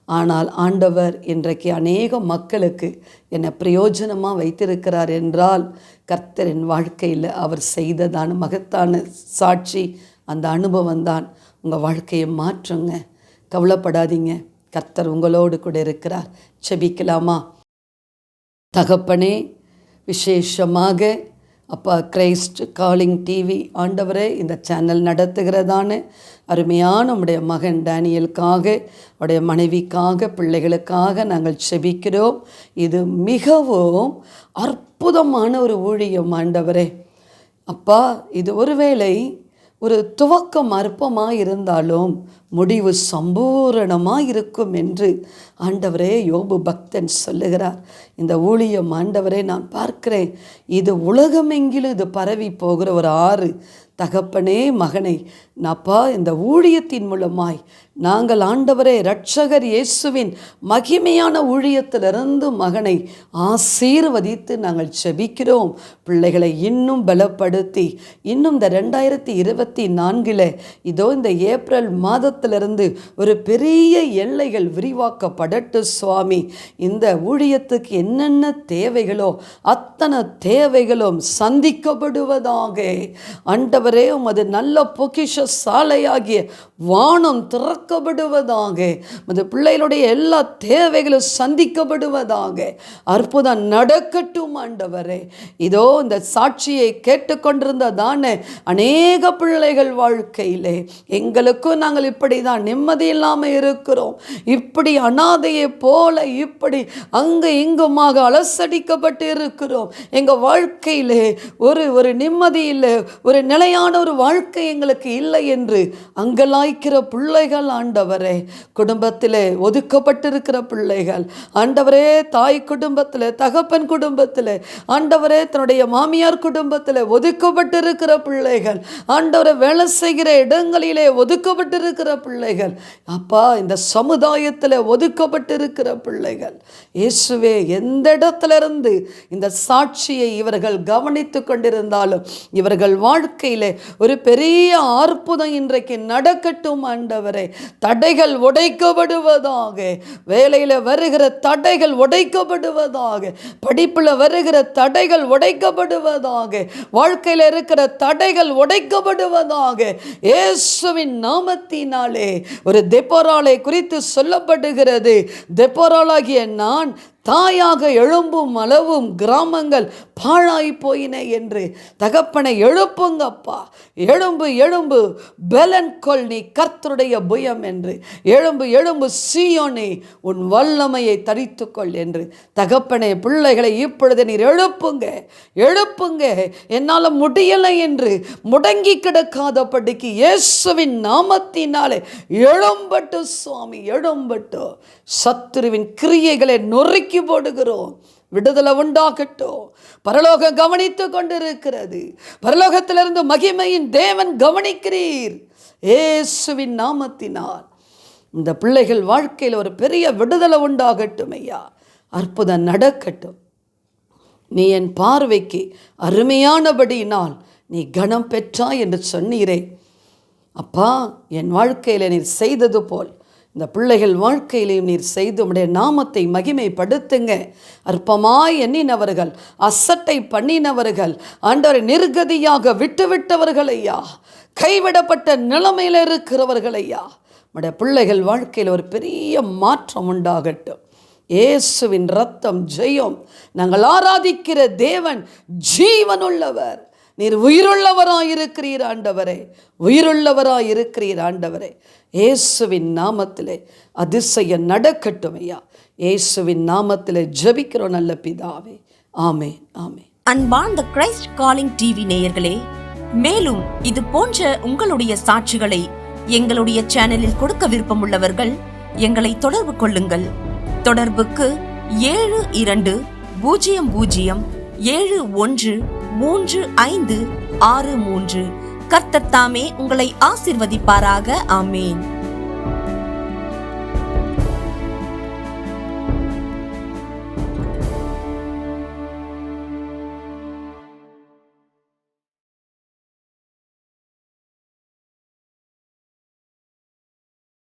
ஆனால் ஆண்டவர் இன்றைக்கு அநேக மக்களுக்கு என்னை பிரயோஜனமாக வைத்திருக்கிறார் என்றால் கர்த்தரின் வாழ்க்கையில் அவர் செய்ததான மகத்தான சாட்சி, அந்த அனுபவம் தான் உங்கள் வாழ்க்கையை மாற்றுங்க. கவலைப்படாதீங்க, கர்த்தர் உங்களோடு கூட இருக்கிறார். செபிக்கலாமா? தகப்பனே, விசேஷமாக அப்பா கிரைஸ்ட் காலிங் டிவி ஆண்டவரே, இந்த சேனல் நடத்துகிறதான அருமையான உடைய மகன் டேனியலுக்காக, உடைய மனைவிக்காக, பிள்ளைகளுக்காக நாங்கள் செபிக்கிறோம். இது மிகவும் அற்புதமான ஒரு ஊழியம் ஆண்டவரே. அப்பா, இது ஒருவேளை ஒரு துவக்கம் அற்பமாக இருந்தாலும் முடிவு சம்பூரணமாக இருக்கும் என்று ஆண்டவரே யோபு பக்தன் சொல்லுகிறார். இந்த ஊழியம் ஆண்டவரே நான் பார்க்கிறேன், இது உலகமெங்கிலும் இது பரவி போகிற ஒரு ஆறு. தகப்பனே, மகனை நாப்பா இந்த ஊழியத்தின் மூலமாய் நாங்கள் ஆண்டவரே இரட்சகர் இயேசுவின் மகிமையான ஊழியத்திலிருந்து மகனை ஆசீர்வதித்து நாங்கள் செபிக்கிறோம். பிள்ளைகளை இன்னும் பலப்படுத்தி இன்னும் இந்த 2024 இதோ இந்த ஏப்ரல் மாதத்தில் காலத்திலிருந்து ஒரு பெரிய எல்லைகள் விரிவாக்கப்படட்டு சுவாமி. இந்த ஊழியத்துக்கு என்னென்ன தேவைகளோ அத்தனை தேவைகளும் சந்திக்கப்படுவதாக. ஆண்டவரே, உமது நல்ல பொக்கிஷ சாலையாகிய வானம் திறக்கப்படுவதாக. உமது பிள்ளைகளுடைய எல்லா தேவைகளும் சந்திக்கப்படுவதாக. அற்புதம் நடக்கட்டும் ஆண்டவரே. இதோ இந்த சாட்சியை கேட்டுக்கொண்டிருந்ததான அநேக பிள்ளைகள் வாழ்க்கையிலே எங்களுக்கும் நாங்கள் இப்படி தான் நிம்மதி இல்லாமல் இருக்கிறோம், இப்படி அனாதையை போல இப்படி அங்கு இங்குமாக அலசடிக்கப்பட்டு இருக்கிறோம், எங்கள் வாழ்க்கையிலே ஒரு நிம்மதி இல்லை, ஒரு நிலையான ஒரு வாழ்க்கை எங்களுக்கு இல்லை என்று அங்கலாய்க்கிற பிள்ளைகள் ஆண்டவரே, குடும்பத்திலே ஒதுக்கப்பட்டிருக்கிற பிள்ளைகள் ஆண்டவரே, தாய் குடும்பத்தில், தகப்பன் குடும்பத்தில் ஆண்டவரே, தன்னுடைய மாமியார் குடும்பத்தில் ஒதுக்கப்பட்டிருக்கிற பிள்ளைகள் ஆண்டவரை, வேலை செய்கிற இடங்களிலே ஒதுக்கப்பட்டிருக்கிற பிள்ளைகள் அப்பா, இந்த சமுதாயத்தில் ஒதுக்கப்பட்டிருக்கிற பிள்ளைகள் இயேசுவே, எந்த இடத்திலிருந்து இந்த சாட்சியை இவர்கள் கவனித்து கொண்டிருந்தாலும் இவர்கள் வாழ்க்கையிலே ஒரு பெரிய அற்புதம் இன்றைக்கு நடக்கட்டும் ஆண்டவரே. தடைகள் உடைக்கப்படுவதாக, வேலையில் வருகிற தடைகள் உடைக்கப்படுவதாக, படிப்பில் வருகிற தடைகள் உடைக்கப்படுவதாக, வாழ்க்கையில் இருக்கிற தடைகள் உடைக்கப்படுவதாக. இயேசுவின் நாமத்தினாலே ஒரு தெபோராளை குறித்து சொல்லப்படுகிறது. தெபோராளாகிய நான் தாயாக எழும்பும் அளவும் கிராமங்கள் பாழாய் போயின என்று. தகப்பனை எழுப்புங்கப்பா, எழும்பு எழும்பு, பெலன் கொள் நீ கர்த்தருடைய புயம் என்று. எழும்பு எழும்பு சீயோனே, உன் வல்லமையை தரித்துக்கொள் என்று. தகப்பனை, பிள்ளைகளை இப்பொழுது நீர் எழுப்புங்க, எழுப்புங்க, என்னால் முடியலை என்று முடங்கி கிடக்காதபடிக்கு இயேசுவின் நாமத்தினாலே எழும்பட்டு சுவாமி, எழும்பட்டு. சத்துருவின் கிரியைகளை நொறுக்கி போடுகிறோம், விடுதலை உண்டாகட்டும். பரலோகம் கவனித்து கொண்டிருக்கிறது, பரலோகத்திலிருந்து மகிமையின் தேவன் கவனிக்கிறீர். இயேசுவின் நாமத்தினால் இந்த பிள்ளைகள் வாழ்க்கையில் ஒரு பெரிய விடுதலை உண்டாகட்டும் ஐயா, அற்புதம் நடக்கட்டும். நீ என் பார்வைக்கு அருமையானபடியினால் நீ கனம் பெற்றாய் என்று சொன்னீரே அப்பா, என் வாழ்க்கையில் நீர் செய்தது போல் இந்த பிள்ளைகள் வாழ்க்கையிலையும் நீர் செய்து உம்முடைய நாமத்தை மகிமைப்படுத்துங்க. அற்பமாய் எண்ணினவர்கள், அசட்டை பண்ணினவர்கள், ஆண்டவரை நிர்கதியாக விட்டுவிட்டவர்கள் ஐயா, கைவிடப்பட்ட நிலைமையில் இருக்கிறவர்கள் ஐயா, உம்முடைய பிள்ளைகள் வாழ்க்கையில் ஒரு பெரிய மாற்றம் உண்டாகட்டும். இயேசுவின் இரத்தம் ஜெயம். நாங்கள் ஆராதிக்கிற தேவன் ஜீவனுள்ளவர். நீர் உயிருள்ளவராயிருக்கிறீர் ஆண்டவரே, உயிருள்ளவராயிருக்கிறீர் ஆண்டவரே. இயேசுவின் நாமத்திலே அதிசயம் நடக்கட்டும் ஐயா. இயேசுவின் நாமத்திலே ஜெபிக்கிறோம் நல்ல பிதாவே, ஆமென், ஆமென். அன்பார்ந்த கிரைஸ்ட் காலிங் டிவி நேயர்களே, மேலும் இது போன்ற உங்களுடைய சாட்சிகளை எங்களுடைய சேனலில் கொடுக்க விருப்பமுள்ளவர்கள் எங்களை தொடர்பு கொள்ளுங்கள். தொடர்புக்கு 7200713563. கர்த்தர் தாமே உங்களை ஆசீர்வதிப்பாராக. ஆமேன்.